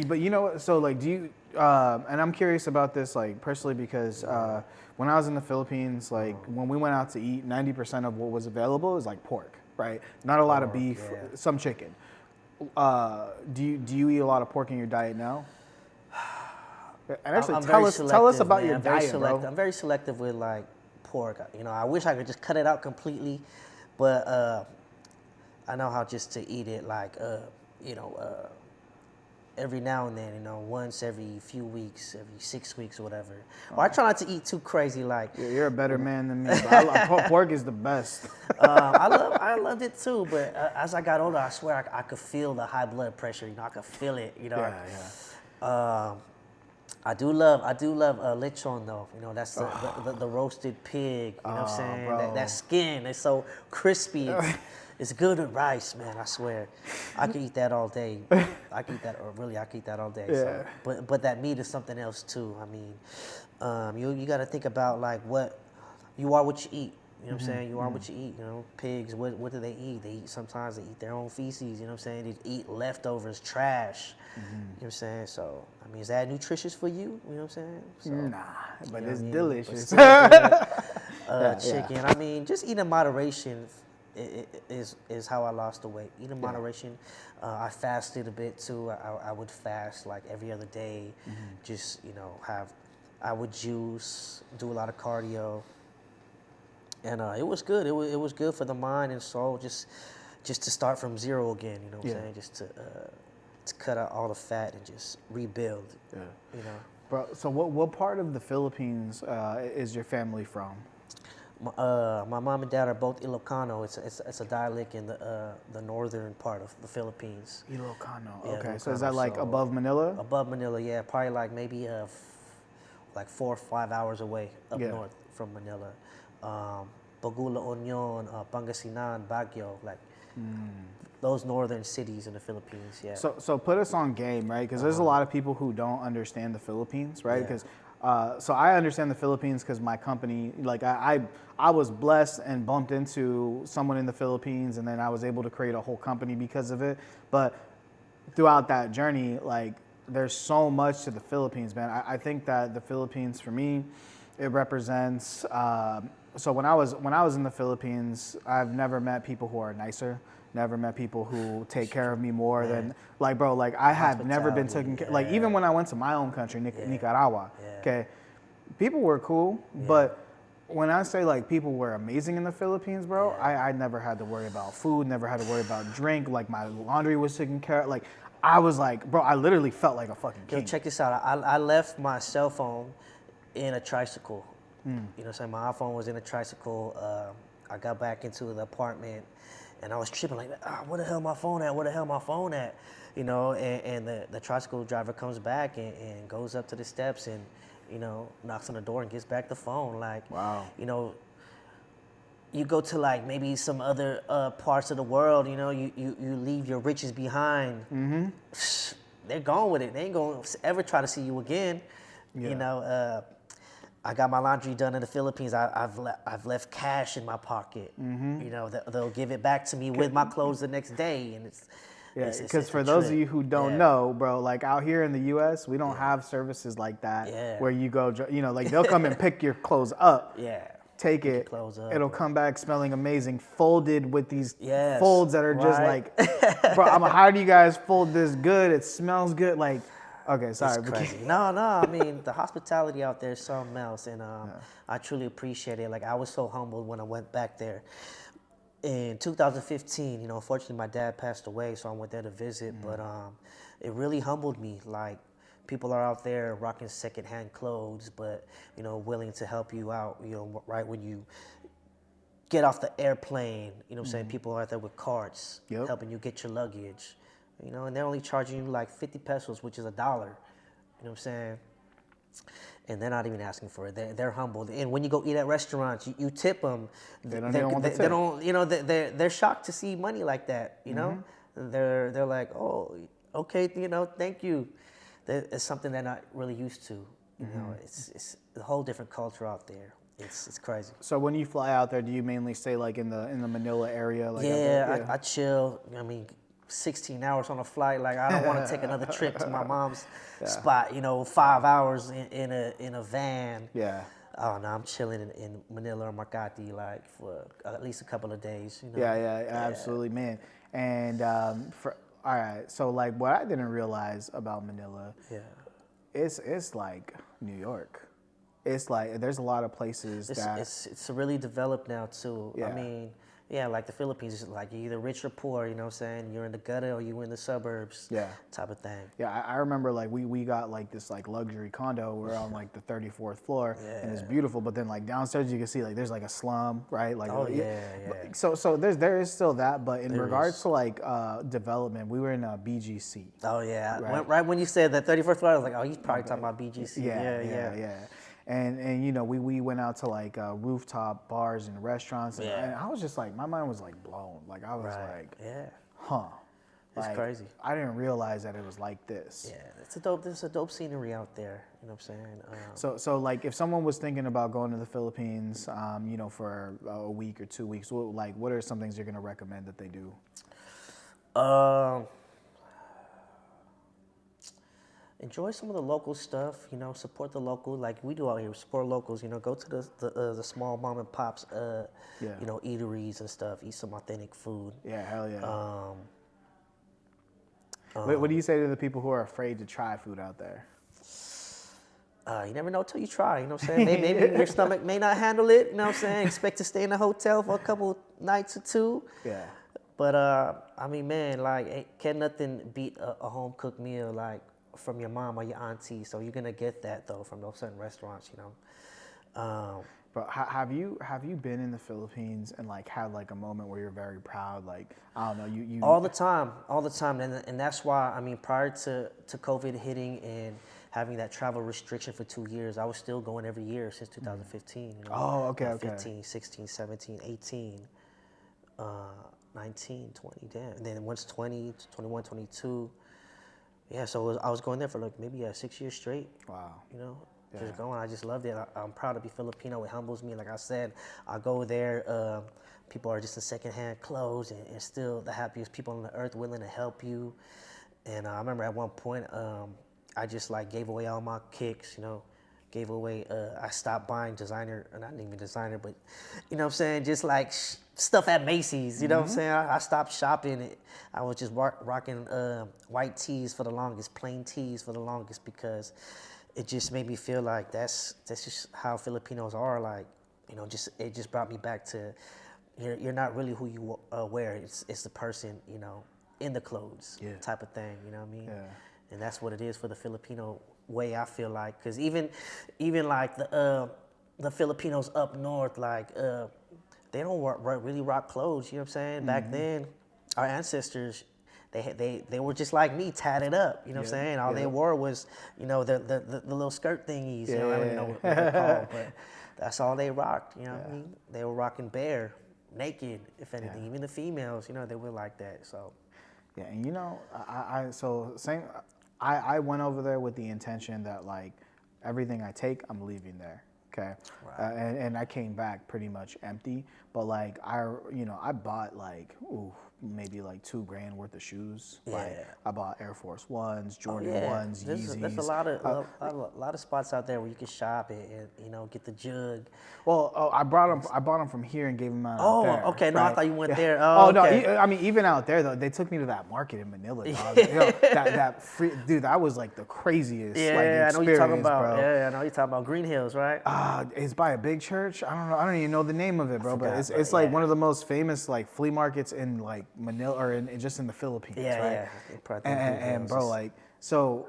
But you know what? So like, do you? And I'm curious about this, like personally, because when I was in the Philippines, like when we went out to eat, 90% of what was available is like pork, right? Not a lot of beef, some chicken. Do you eat a lot of pork in your diet now? And actually, tell us about your diet, bro. I'm very selective with like pork. You know, I wish I could just cut it out completely, but I know how just to eat it like every now and then, you know, once every few weeks, every 6 weeks or whatever. Or I try not to eat too crazy. Like you're a better man than me. But pork is the best. I loved it too, but as I got older, I swear I could feel the high blood pressure. You know, I could feel it. You know. Yeah. I do love lechon though. You know, that's the roasted pig. You know what I'm saying? Bro. That skin is so crispy. It's good with rice, man. I swear, I could eat that all day. I could eat that all day. Yeah. So, but that meat is something else too. I mean, you got to think about like what you are, what you eat. You know what I'm saying? You are what you eat. You know, pigs. What do they eat? Sometimes they eat their own feces. You know what I'm saying? They eat leftovers, trash. You know what I'm saying? So, I mean, is that nutritious for you? You know what I'm saying? So, Nah, but it's I mean? delicious. Chicken. I mean, just eat in moderation is how I lost the weight. Eat in moderation. I fasted a bit too. I would fast like every other day. Just, you know, I would juice, do a lot of cardio. And it was good. It was good for the mind and soul. Just to start from zero again. You know what I'm saying? Just to cut out all the fat and just rebuild. Yeah. You know. Bro, so what part of the Philippines is your family from? My mom and dad are both Ilocano. It's a dialect in the northern part of the Philippines. Ilocano. Yeah, okay. Ilocano, So is that like above Manila? Above Manila, yeah. Probably like maybe like 4 or 5 hours away up north from Manila. Bagula, Union, Pangasinan, Baguio, like those northern cities in the Philippines, yeah. So put us on game, right? Because there's a lot of people who don't understand the Philippines, right? Because so I understand the Philippines because my company, like I was blessed and bumped into someone in the Philippines, and then I was able to create a whole company because of it. But throughout that journey, like there's so much to the Philippines, man. I think that the Philippines, for me, it represents. So when I was in the Philippines, I've never met people who are nicer. Never met people who take care of me more than, like, bro, like I have never been taken care. Like even when I went to my own country, Nicaragua, okay, people were cool, but when I say like people were amazing in the Philippines, bro, I never had to worry about food, never had to worry about drink. Like my laundry was taken care of. Like I was like, bro, I literally felt like a fucking king. Yo, check this out. I left my cell phone in a tricycle. You know what I'm saying? My iPhone was in a tricycle. I got back into the apartment, and I was tripping like, where the hell my phone at? Where the hell my phone at? You know, and the tricycle driver comes back and goes up to the steps and, you know, knocks on the door and gives back the phone. Like, Wow. you know, you go to like maybe some other parts of the world, you know, you leave your riches behind. Mm-hmm. They're gone with it. They ain't gonna ever try to see you again. Yeah. You know, I got my laundry done in the Philippines. I've left cash in my pocket. Mm-hmm. You know, they'll give it back to me with my clothes the next day, and it's because for those of you who don't know, bro, like out here in the U.S., we don't have services like that where you go, you know, like they'll come and pick your clothes up. Yeah. Take it. It'll come back smelling amazing, folded with these folds that are just like, bro, how do you guys fold this good? It smells good. Like, okay, sorry. It's crazy. No. I mean, the hospitality out there is something else, and I truly appreciate it. Like, I was so humbled when I went back there. In 2015, you know, unfortunately, my dad passed away, so I went there to visit. But it really humbled me. Like, people are out there rocking secondhand clothes, but, you know, willing to help you out, you know, right when you get off the airplane. You know what I'm saying? People are out there with carts, helping you get your luggage. You know, and they're only charging you like 50 pesos, which is $1. You know what I'm saying? And they're not even asking for it. They're humble. And when you go eat at restaurants, you tip them. They don't want the tip. They don't, you know, they're shocked to see money like that, you know? They're like, oh, okay, you know, thank you. It's something they're not really used to. You know, it's a whole different culture out there. It's crazy. So when you fly out there, do you mainly stay like in the Manila area? Like I chill. I mean, 16 hours on a flight. Like, I don't want to take another trip to my mom's spot. You know, 5 hours in a van. Yeah. Oh no, I'm chilling in Manila or Makati like for at least a couple of days. You know? Yeah, absolutely, man. And all right, so like what I didn't realize about Manila, it's like New York. It's like there's a lot of places it's really developed now too. Yeah. I mean, yeah, like the Philippines is like you're either rich or poor, you know what I'm saying? You're in the gutter or you in the suburbs. Type of thing. Yeah, I remember like we got like this like luxury condo. We're on like the 34th floor and it's beautiful, but then like downstairs you can see like there's like a slum, right? Like So there is still that, but in regards to like development, we were in BGC. Oh yeah. Right when you said that 34th floor, I was like, oh, he's probably talking about BGC. Yeah. And you know, we went out to like rooftop bars and restaurants, and I was just like, my mind was like blown. Like I was like, huh. It's like, crazy. I didn't realize that it was like this. Yeah, there's a dope scenery out there. You know what I'm saying? So like if someone was thinking about going to the Philippines, you know, for a week or 2 weeks, what are some things you're gonna recommend that they do? Enjoy some of the local stuff, you know, support the local, like we do out here, support locals, you know, go to the small mom and pops, you know, eateries and stuff, eat some authentic food. Yeah, hell yeah. What do you say to the people who are afraid to try food out there? You never know till you try, you know what I'm saying? Maybe your stomach may not handle it, you know what I'm saying? Expect to stay in a hotel for a couple nights or two. Yeah. But, I mean, man, like, can't nothing beat a home-cooked meal, like, from your mom or your auntie, so you're gonna get that though from those certain restaurants, you know. But have you been in the Philippines and like had like a moment where you're very proud? Like I don't know, you all the time, and that's why I mean prior to COVID hitting and having that travel restriction for 2 years, I was still going every year since 2015. You know? Oh, okay. 15, 16, 17, 18, 19, 20, damn, and then once 20, 21, 22. Yeah, so I was going there for like maybe 6 years straight. Wow. You know, just going. I just loved it. I'm proud to be Filipino. It humbles me. Like I said, I go there. People are just in secondhand clothes and still the happiest people on the earth, willing to help you. And I remember at one point, I just like gave away all my kicks. You know, gave away. I stopped buying designer, or not even designer, but you know what I'm saying, just like stuff at Macy's. You know what I'm saying? I stopped shopping. I was just rocking white tees for the longest, plain tees for the longest, because it just made me feel like that's just how Filipinos are. Like, you know, it just brought me back to you're not really who you wear. It's the person, you know, in the clothes type of thing. You know what I mean? Yeah. And that's what it is for the Filipino way, I feel like, because even like the Filipinos up north, like they don't really rock clothes. You know what I'm saying? Back then, our ancestors, they were just like me, tatted up. You know what I'm saying? All they wore was, you know, the little skirt thingies. You know, I don't even know what they're called, but that's all they rocked. You know what I mean? They were rocking bare, naked, if anything. Even the females, you know, they were like that. So. Yeah, and you know, I went over there with the intention that like everything I take, I'm leaving there. Okay, Right. and I came back pretty much empty. But like I bought like maybe like $2,000 worth of shoes. Yeah. Like I bought Air Force Ones, Jordan Ones, Yeezys. There's a lot of spots out there where you can shop and you know, get the jug. Well, I bought them from here and gave them out. Oh, there, okay. No, I right? thought you went Yeah. there. Oh, Okay. no. I mean, even out there though, they took me to that market in Manila. Dog. You know, that free dude. That was like the craziest. Yeah, like, I know you're talking about. bro. Yeah, I know you're talking about Green Hills, right? It's by a big church. I don't know. I don't even know the name of it, bro. But forgot, it's but like yeah. one of the most famous like flea markets in like Manila or just in the Philippines, right? Yeah. And bro, like so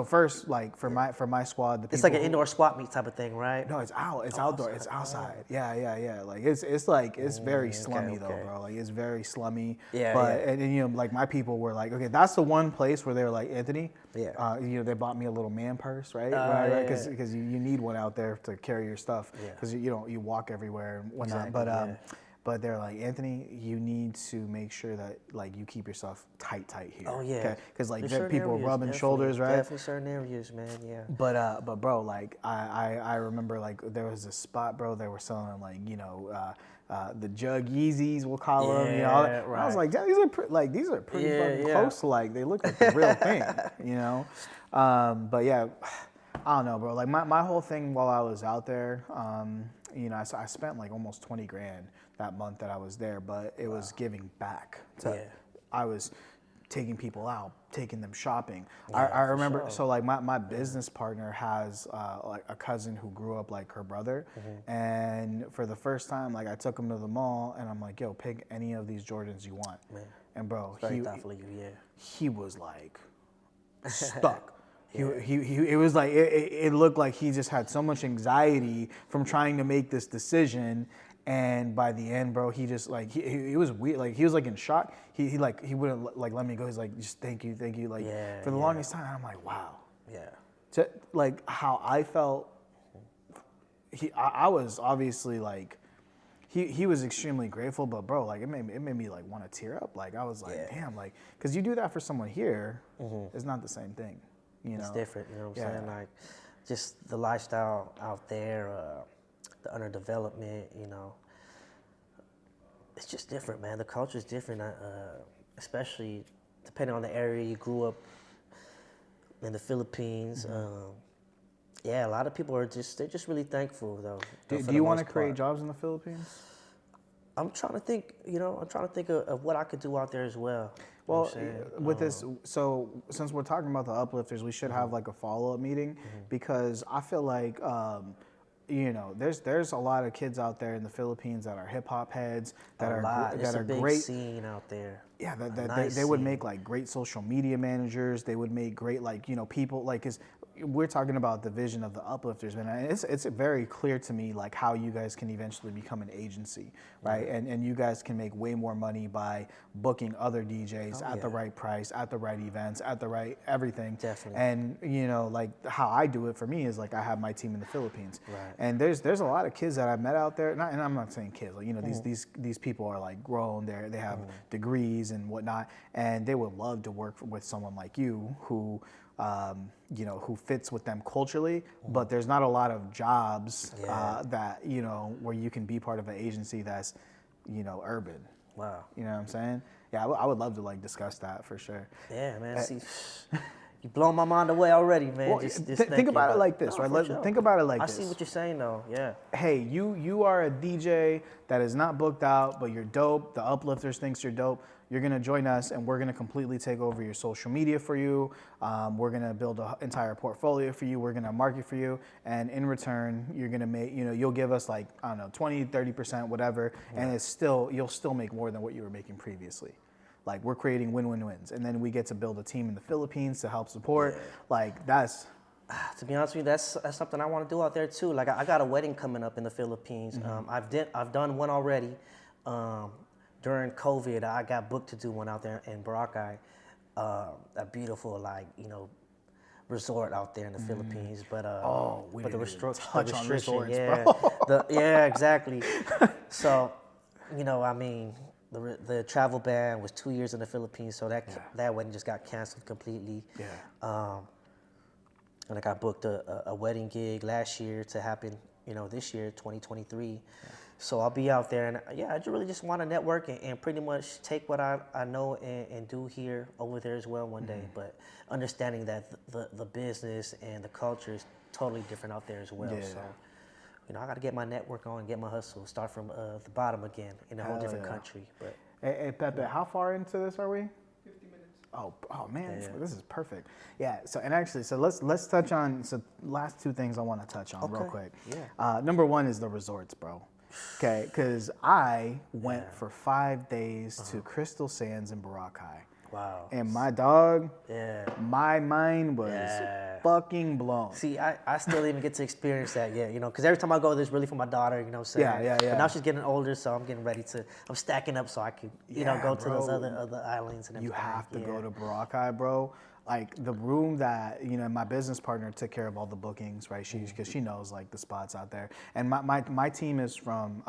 first like for my squad, the It's people like an indoor swap meet type of thing, right? No, it's out. It's outdoor. It's outside. Yeah. Like it's very slummy though, okay. bro. Like it's very slummy. Yeah, But yeah. and you know, like my people were like, okay, that's the one place where they were like, Anthony. Yeah. You know, they bought me a little man purse, right? Yeah. Because you need one out there to carry your stuff. Yeah. Because you walk everywhere and whatnot. Exactly, But they're like, Anthony, you need to make sure that like you keep yourself tight here. Oh yeah. Because like There's there certain people areas, rubbing definitely, shoulders, right? Definitely certain areas, man. Yeah. But bro, like I remember like there was a spot, bro. They were selling like the Jug Yeezys, we'll call them. You know, all that. Yeah, And I was right. like, these are pretty fucking Yeah. close to like they look like the real thing. You know, but yeah, I don't know, bro. Like my whole thing while I was out there, you know, I spent like almost $20,000 that month that I was there, but it was giving back. I was taking people out, taking them shopping. I remember, so like my business partner has like a cousin who grew up like her brother, and for the first time, like I took him to the mall, and I'm like, yo, pick any of these Jordans you want. Man. And bro, Very thoughtful of you, yeah. he was like stuck. He it was like it looked like he just had so much anxiety from trying to make this decision, and by the end, bro, he just like he was weird, like he was like in shock. He wouldn't like let me go. He's like, just thank you, like for the longest time. I'm like, wow. Yeah. To, like how I felt, I was obviously like. He was extremely grateful, but bro, like it made me like want to tear up. Like I was like, damn, like because you do that for someone here, it's not the same thing. You know, It's different, you know what I'm saying? Like, just the lifestyle out there, the underdevelopment, you know, it's just different, man. The culture's different, especially depending on the area you grew up in the Philippines. Yeah, a lot of people they're just really thankful though. Do you want to create jobs in the Philippines? I'm trying to think, of what I could do out there as well. Well, with this, so since we're talking about the Uplifters, we should have like a follow-up meeting because I feel like, there's a lot of kids out there in the Philippines that are hip hop heads that are big great. Scene out there. Yeah, Nice they would scene. make like great social media managers. They would make great people like because we're talking about the vision of the Uplifters, man. And it's very clear to me like how you guys can eventually become an agency, right? And you guys can make way more money by booking other DJs at the right price, at the right events, at the right everything. Definitely. And like how I do it for me is like I have my team in the Philippines, Right. and there's a lot of kids that I've met out there. And I'm not saying kids, like these people are like grown. They have degrees and whatnot, and they would love to work with someone like you who who fits with them culturally, but there's not a lot of jobs that where you can be part of an agency that's urban. Wow. You know what I'm saying? Yeah, I would love to like discuss that for sure. Yeah, man. See, you blown my mind away already, man. Well, just think about it like this, right? Think about it like this. I see what you're saying, though. Yeah. Hey, you are a DJ that is not booked out, but you're dope. The Uplifters thinks you're dope. You're gonna join us, and we're gonna completely take over your social media for you. We're gonna build an entire portfolio for you. We're gonna market for you, and in return, you're gonna make, you'll give us like 20, 30%, whatever, and you'll still make more than what you were making previously. Like we're creating win-win-wins, and then we get to build a team in the Philippines to help support. Like that's To be honest with you, that's something I want to do out there too. Like I got a wedding coming up in the Philippines. I've done one already. During COVID, I got booked to do one out there in Boracay, a beautiful resort out there in the Philippines. But we but the, didn't even the touch on restriction, resorts, yeah, bro. yeah, exactly. So, I mean, the travel ban was 2 years in the Philippines, so that wedding just got canceled completely. Yeah. And I got booked a wedding gig last year to happen, this year, 2023. Yeah. So I'll be out there, and I really just want to network and pretty much take what I know and do here over there as well one day. But understanding that the business and the culture is totally different out there as well. Yeah. So, I got to get my network on, get my hustle, start from the bottom again in a whole different country. But Hey, Pepe, how far into this are we? 50 minutes. Oh man, this is perfect. Yeah. So let's touch on last two things I want to touch on real quick. Yeah. Number one is the resorts, bro. Okay, because I went for 5 days to Crystal Sands in Boracay. Wow. And my dog, my mind was fucking blown. See, I still even get to experience that yet, because every time I go, there's really for my daughter, what I'm saying? Yeah. But now she's getting older, so I'm getting ready I'm stacking up so I can, go to those other islands and everything. You have to go to Boracay, bro. Like the room that, my business partner took care of all the bookings, right? Because she knows like the spots out there. And my team is from,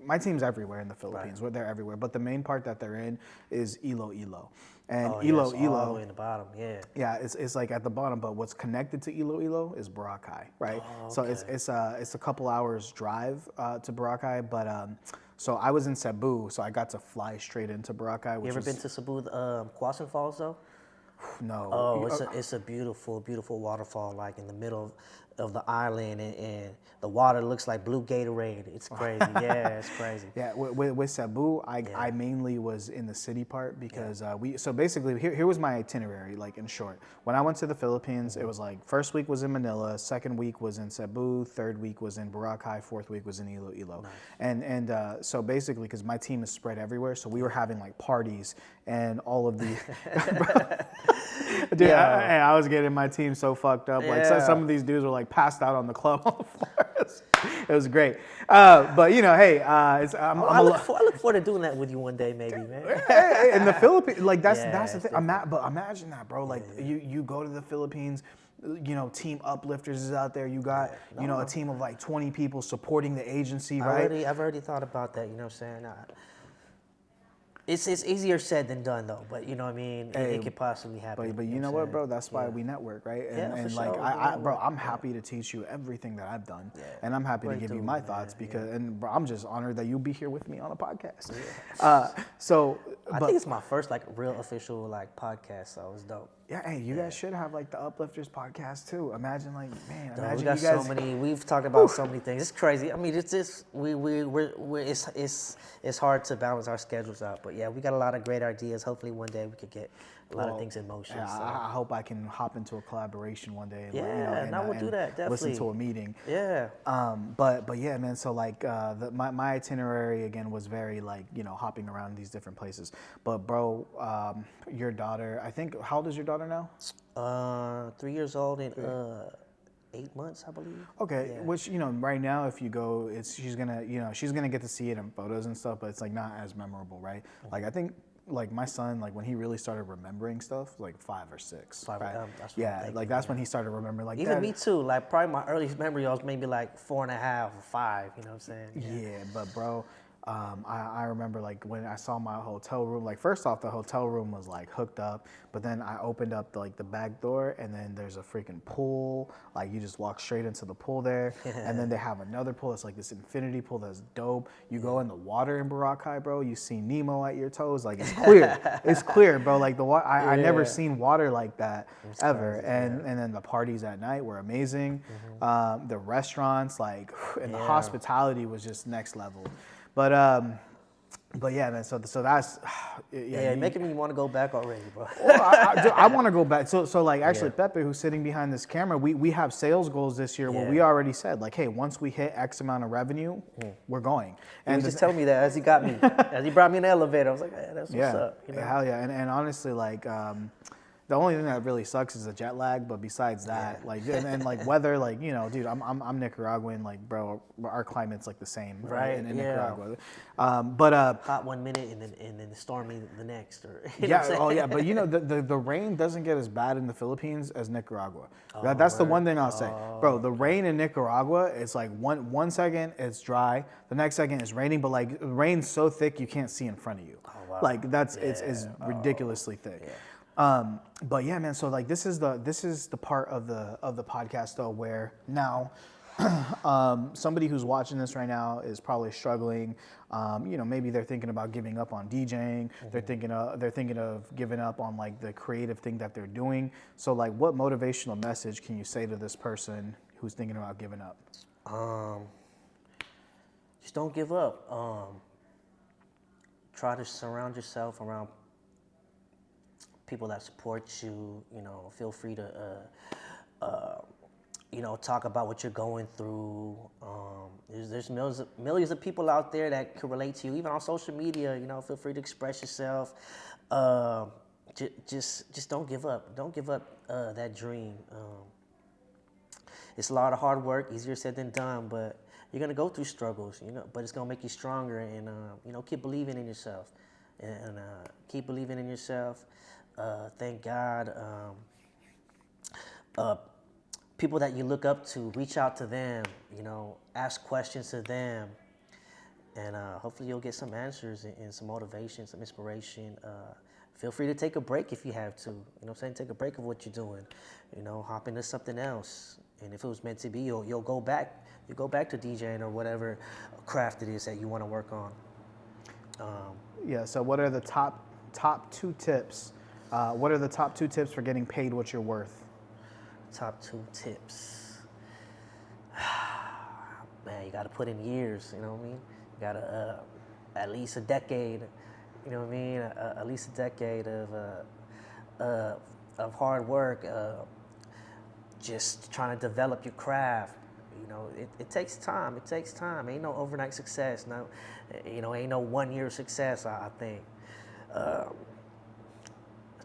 my team's everywhere in the Philippines. Right. They're everywhere. But the main part that they're in is Iloilo. And Iloilo. All the way in the bottom, yeah. Yeah, it's like at the bottom, but what's connected to Iloilo is Boracay, right? Oh, okay. So it's a couple hours drive to Boracay, but so I was in Cebu, so I got to fly straight into Boracay. You ever been to Cebu, Quasan Falls though? No. Oh, it's a beautiful, beautiful waterfall, like in the middle of the island, and the water looks like blue Gatorade. It's crazy. Yeah, it's crazy. Yeah, with Cebu, I mainly was in the city part because so basically here was my itinerary, like in short. When I went to the Philippines, it was like first week was in Manila, second week was in Cebu, third week was in Boracay, fourth week was in Iloilo. Nice. And so basically, because my team is spread everywhere, so we were having like parties and all of the... Dude, I was getting my team so fucked up. Like some of these dudes were like passed out on the club on the floor. It was great. But hey, I look forward to doing that with you one day, maybe, man. In the Philippines, like that's the thing. But imagine that, bro. Like you go to the Philippines. Team Uplifters is out there. You got, a team of like 20 people supporting the agency, right? I've already thought about that. You know what I'm saying? It's easier said than done, though. But you know what I mean. It could possibly happen. But you know what, bro? That's why we network, right? And for sure. I'm happy to teach you everything that I've done, and I'm happy to give you my thoughts because, and bro, I'm just honored that you'll be here with me on a podcast. Yeah. I think it's my first like real official like podcast, so it's dope. Yeah, hey, you guys should have like the Uplifters podcast too. Imagine like, man, we got so many. We've talked about so many things. It's crazy. I mean, it's just it's hard to balance our schedules out. But yeah, we got a lot of great ideas. Hopefully, one day we could get a lot of things in motion. Yeah, so. I hope I can hop into a collaboration one day. And we'll do that. Definitely listen to a meeting. Yeah. But yeah, man. So like, my itinerary again was very like hopping around these different places. But bro, your daughter. I think how old is your daughter now? 3 years old and 8 months, I believe. Okay, which right now if you go, she's gonna get to see it in photos and stuff, but it's like not as memorable, right? Like I think like my son, like when he really started remembering stuff, like 5 or 6. Right? That's when he started remembering. Like even me too. Like probably my earliest memory was maybe like 4.5 or 5. You know what I'm saying? Yeah, but bro. I remember like when I saw my hotel room, like first off the hotel room was like hooked up, but then I opened up the back door and then there's a freaking pool, like you just walk straight into the pool there, and then they have another pool, it's like this infinity pool that's dope. You go in the water in Boracay, bro, you see Nemo at your toes, like it's clear, it's clear, bro, like the water, I never seen water like that ever, and then the parties at night were amazing, the restaurants, like, and the hospitality was just next level. But yeah, man. So that's making me want to go back already, bro. I want to go back. So like actually, Pepe, who's sitting behind this camera, we have sales goals this year where we already said like, hey, once we hit X amount of revenue, we're going. And he just told me that as he got me, as he brought me in the elevator, I was like, hey, that's what's up. Hell yeah. And honestly, like. The only thing that really sucks is the jet lag, but besides that, like, and like weather, like, you know, dude, I'm Nicaraguan, like, bro, our climate's like the same, right? In Nicaragua. Hot 1 minute and then stormy the next, or but you know, the rain doesn't get as bad in the Philippines as Nicaragua. That's the one thing I'll say, bro. The rain in Nicaragua, it's like one second it's dry, the next second it's raining, but like rain's so thick you can't see in front of you. Like it's ridiculously thick. But yeah, man. So like this is the part of the podcast though where now somebody who's watching this right now is probably struggling. You know, maybe they're thinking about giving up on DJing. They're thinking of giving up on like the creative thing that they're doing. So like, what motivational message can you say to this person who's thinking about giving up? Just don't give up. Try to surround yourself around people that support you. You know, feel free to, you know, talk about what you're going through. There's millions of people out there that can relate to you, even on social media. You know, feel free to express yourself. Just don't give up. Don't give up that dream. It's a lot of hard work, easier said than done, but you're gonna go through struggles. You know, but it's gonna make you stronger, and you know, keep believing in yourself, and keep believing in yourself. Thank God. People that you look up to, reach out to them, you know, ask questions to them, and hopefully you'll get some answers and some motivation, some inspiration. Feel free to take a break if you have to, you know what I'm saying? Take a break of what you're doing, you know, hop into something else. And if it was meant to be, you'll go back. You go back to DJing or whatever craft it is that you want to work on. So what are the top 2 tips? What are the top 2 tips for getting paid what you're worth? Top 2 tips. Man, you got to put in years, you know what I mean? You got to at least a decade, you know what I mean? At least a decade of hard work, just trying to develop your craft. You know, it takes time. It takes time. Ain't no overnight success. No, you know, ain't no 1 year success. I think.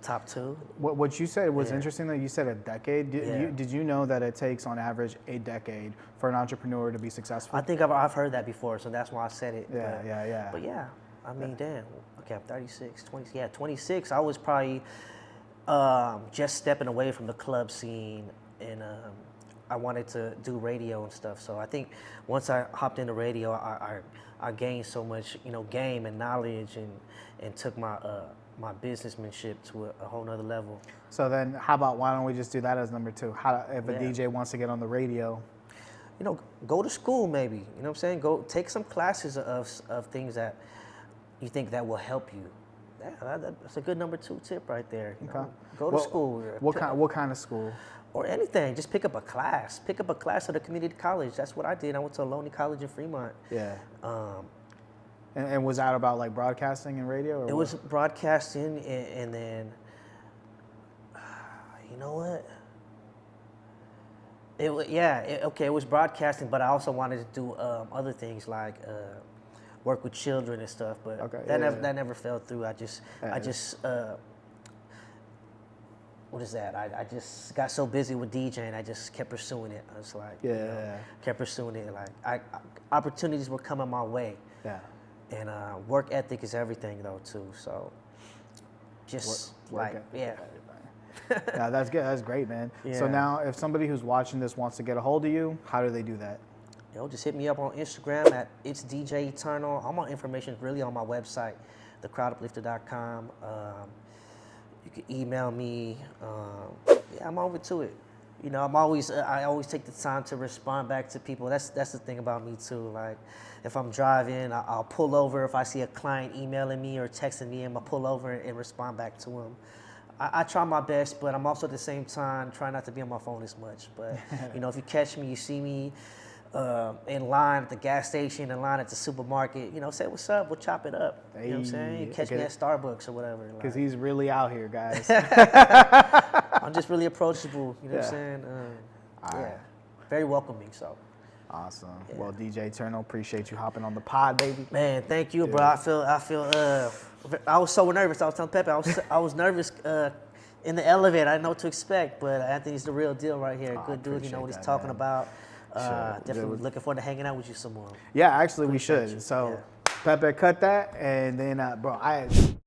Top 2. What you said was interesting. That you said a decade. Did you know that it takes on average a decade for an entrepreneur to be successful? I think I've heard that before, so that's why I said it. Yeah. But yeah, I mean, damn. Okay, I'm 36, 20. Yeah, 26. I was probably just stepping away from the club scene, and I wanted to do radio and stuff. So I think once I hopped into radio, I gained so much, you know, game and knowledge, and took my my businessmanship to a whole nother level. So then, how about, why don't we just do that as number 2? How, if a DJ wants to get on the radio? You know, go to school maybe. You know what I'm saying? Go take some classes of things that you think that will help you. Yeah, that's a good number 2 tip right there. You know? Go to school. What kind of school? Or anything. Just pick up a class. Pick up a class at a community college. That's what I did. I went to a Lonely College in Fremont. Yeah. And was that about like broadcasting and radio? Or it was broadcasting, and then, you know what? It was broadcasting, but I also wanted to do other things like work with children and stuff. But that never fell through. I just what is that? I just got so busy with DJing, I just kept pursuing it. I was like, you know, kept pursuing it. Like opportunities were coming my way. Yeah. And work ethic is everything though too. So just Yeah, that's good. That's great, man. Yeah. So now, if somebody who's watching this wants to get a hold of you, how do they do that? Just hit me up on Instagram at It's DJ Eternal. All my information is really on my website, thecrowduplifter.com. You can email me. I'm over to it. You know, I always take the time to respond back to people. That's the thing about me too. Like, if I'm driving, I'll pull over. If I see a client emailing me or texting me, I'm gonna pull over and respond back to them. I try my best, but I'm also at the same time trying not to be on my phone as much. But you know, if you catch me, you see me in line at the gas station, in line at the supermarket, you know, say what's up, we'll chop it up. You know what I'm saying? You catch me at Starbucks or whatever. Because he's really out here, guys. I'm just really approachable, you know what I'm saying? Right. Very welcoming, so. Awesome. Yeah. Well, DJ Eternal, appreciate you hopping on the pod, baby. Man, thank you, bro. I feel. I was so nervous. I was telling Pepe, I was nervous in the elevator. I didn't know what to expect, but Anthony's the real deal right here. Oh, Good dude. You know what he's appreciate that, talking man. about. Sure. Definitely looking forward to hanging out with you some more. Yeah, actually, we Appreciate should. you. So, Yeah. Pepe, cut that, and then, bro,